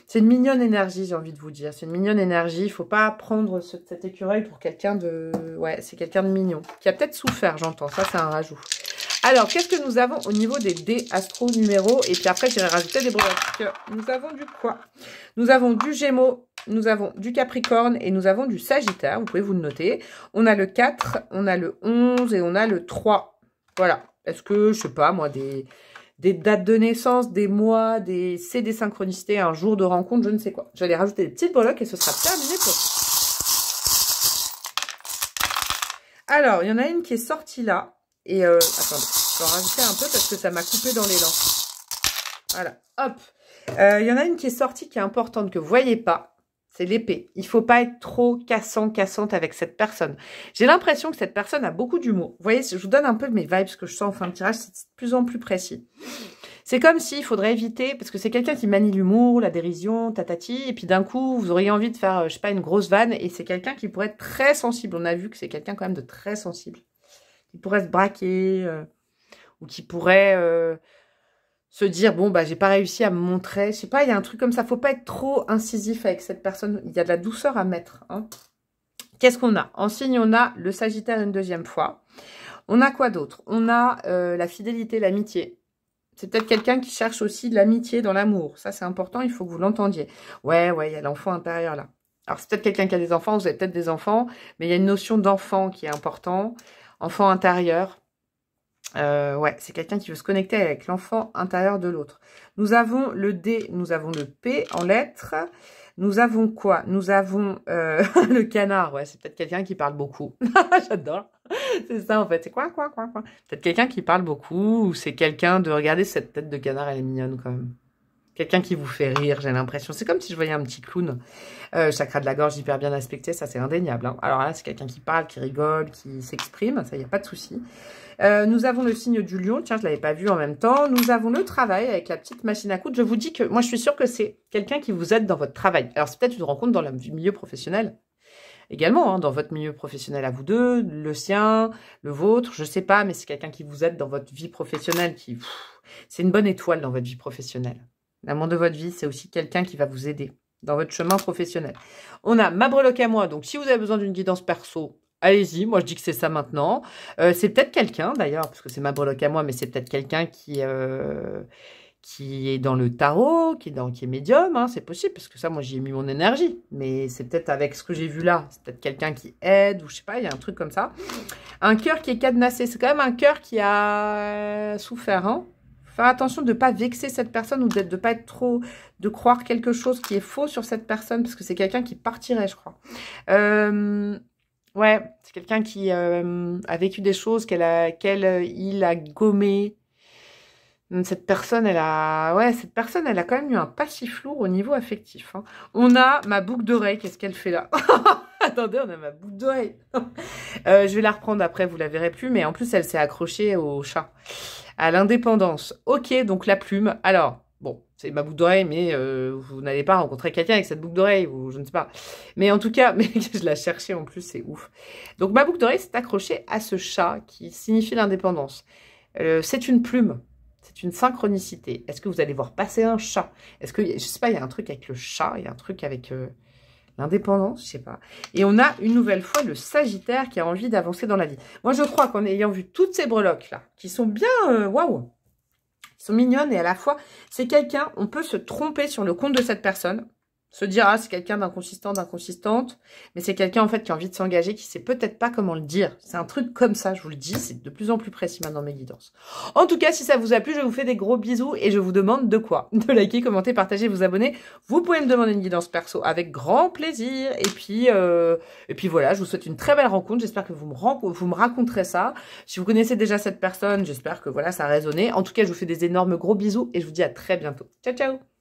C'est une mignonne énergie, j'ai envie de vous dire. C'est une mignonne énergie. Il ne faut pas prendre cet écureuil pour quelqu'un de... Ouais, c'est quelqu'un de mignon. Qui a peut-être souffert, j'entends. Ça, c'est un rajout. Alors, qu'est-ce que nous avons au niveau des dés astro numéros? Et puis après, j'irai rajouter des breloques. Nous avons du quoi? Nous avons du Gémeaux, nous avons du Capricorne et nous avons du Sagittaire. Vous pouvez vous le noter. On a le 4, on a le 11 et on a le 3. Voilà. Est-ce que, je sais pas, moi, des dates de naissance, des mois, c'est des synchronicités, un jour de rencontre, je ne sais quoi. J'allais rajouter des petites breloques et ce sera terminé pour vous. Alors, il y en a une qui est sortie là. Et attendez, je vais en rajouter un peu parce que ça m'a coupé dans l'élan. Voilà, hop. Il y en a une qui est sortie qui est importante que vous ne voyez pas. C'est l'épée. Il faut pas être trop cassante avec cette personne. J'ai l'impression que cette personne a beaucoup d'humour. Vous voyez, je vous donne un peu de mes vibes, ce que je sens en fin de tirage, c'est de plus en plus précis. C'est comme s'il faudrait éviter, parce que c'est quelqu'un qui manie l'humour, la dérision, tatati, et puis d'un coup, vous auriez envie de faire, je sais pas, une grosse vanne, et c'est quelqu'un qui pourrait être très sensible. On a vu que c'est quelqu'un quand même de très sensible. Qui pourrait se braquer, ou qui pourrait... se dire, bon, bah, j'ai pas réussi à me montrer. Je sais pas, il y a un truc comme ça. Faut pas être trop incisif avec cette personne. Il y a de la douceur à mettre. Hein. Qu'est-ce qu'on a? En signe, on a le Sagittaire une deuxième fois. On a quoi d'autre? On a la fidélité, l'amitié. C'est peut-être quelqu'un qui cherche aussi de l'amitié dans l'amour. Ça, c'est important. Il faut que vous l'entendiez. Ouais, il y a l'enfant intérieur là. Alors, c'est peut-être quelqu'un qui a des enfants. Vous avez peut-être des enfants. Mais il y a une notion d'enfant qui est important. Enfant intérieur. Ouais, c'est quelqu'un qui veut se connecter avec l'enfant intérieur de l'autre. Nous avons le D, nous avons le P en lettres. Nous avons quoi? Nous avons le canard. Ouais, c'est peut-être quelqu'un qui parle beaucoup. J'adore. C'est ça en fait. C'est quoi? Peut-être quelqu'un qui parle beaucoup ou c'est quelqu'un de... Regardez cette tête de canard, elle est mignonne quand même. Quelqu'un qui vous fait rire, j'ai l'impression. C'est comme si je voyais un petit clown. Chakra de la gorge hyper bien aspecté, ça c'est indéniable. Hein. Alors là, c'est quelqu'un qui parle, qui rigole, qui s'exprime. Ça, il n'y a pas de souci. Nous avons le signe du lion. Tiens, je ne l'avais pas vu en même temps. Nous avons le travail avec la petite machine à coudre. Je vous dis que moi, je suis sûre que c'est quelqu'un qui vous aide dans votre travail. Alors, c'est peut-être une rencontre dans le milieu professionnel. Également, hein, dans votre milieu professionnel à vous deux, le sien, le vôtre, je sais pas, mais c'est quelqu'un qui vous aide dans votre vie professionnelle. C'est une bonne étoile dans votre vie professionnelle. L'amour de votre vie, c'est aussi quelqu'un qui va vous aider dans votre chemin professionnel. On a ma breloque à moi. Donc, si vous avez besoin d'une guidance perso, allez-y. Moi, je dis que c'est ça maintenant. C'est peut-être quelqu'un, d'ailleurs, parce que c'est ma breloque à moi, mais c'est peut-être quelqu'un qui est dans le tarot, qui est médium. Hein, c'est possible, parce que ça, moi, j'y ai mis mon énergie. Mais c'est peut-être avec ce que j'ai vu là. C'est peut-être quelqu'un qui aide, ou je sais pas, il y a un truc comme ça. Un cœur qui est cadenassé. C'est quand même un cœur qui a souffert, hein. Faire attention de ne pas vexer cette personne ou de ne pas être trop, de croire quelque chose qui est faux sur cette personne, parce que c'est quelqu'un qui partirait, je crois. Ouais, c'est quelqu'un qui a vécu des choses qu'il a gommées. Cette personne, elle a quand même eu un passif lourd au niveau affectif. Hein. On a ma boucle d'oreille, qu'est-ce qu'elle fait là? Attendez, on a ma boucle d'oreille. Je vais la reprendre après, vous la verrez plus, mais en plus, elle s'est accrochée au chat. À l'indépendance. Ok, donc la plume. Alors, bon, c'est ma boucle d'oreille, mais vous n'allez pas rencontrer quelqu'un avec cette boucle d'oreille, ou je ne sais pas. Mais en tout cas, mais je la cherchais en plus, c'est ouf. Donc ma boucle d'oreille s'est accrochée à ce chat qui signifie l'indépendance. C'est une plume. C'est une synchronicité. Est-ce que vous allez voir passer un chat? Est-ce que, je sais pas, il y a un truc avec le chat, il y a un truc avec l'indépendance, je sais pas. Et on a une nouvelle fois le Sagittaire qui a envie d'avancer dans la vie. Moi, je crois qu'en ayant vu toutes ces breloques là, qui sont bien, waouh, qui sont mignonnes et à la fois, c'est quelqu'un, on peut se tromper sur le compte de cette personne, se dire, ah, c'est quelqu'un d'inconsistant, d'inconsistante, mais c'est quelqu'un, en fait, qui a envie de s'engager, qui sait peut-être pas comment le dire. C'est un truc comme ça, je vous le dis, c'est de plus en plus précis maintenant mes guidances. En tout cas, si ça vous a plu, je vous fais des gros bisous et je vous demande de quoi? De liker, commenter, partager, vous abonner. Vous pouvez me demander une guidance perso avec grand plaisir. Et puis voilà, je vous souhaite une très belle rencontre. J'espère que vous me raconterez ça. Si vous connaissez déjà cette personne, j'espère que voilà, ça a résonné. En tout cas, je vous fais des énormes gros bisous et je vous dis à très bientôt. Ciao, ciao!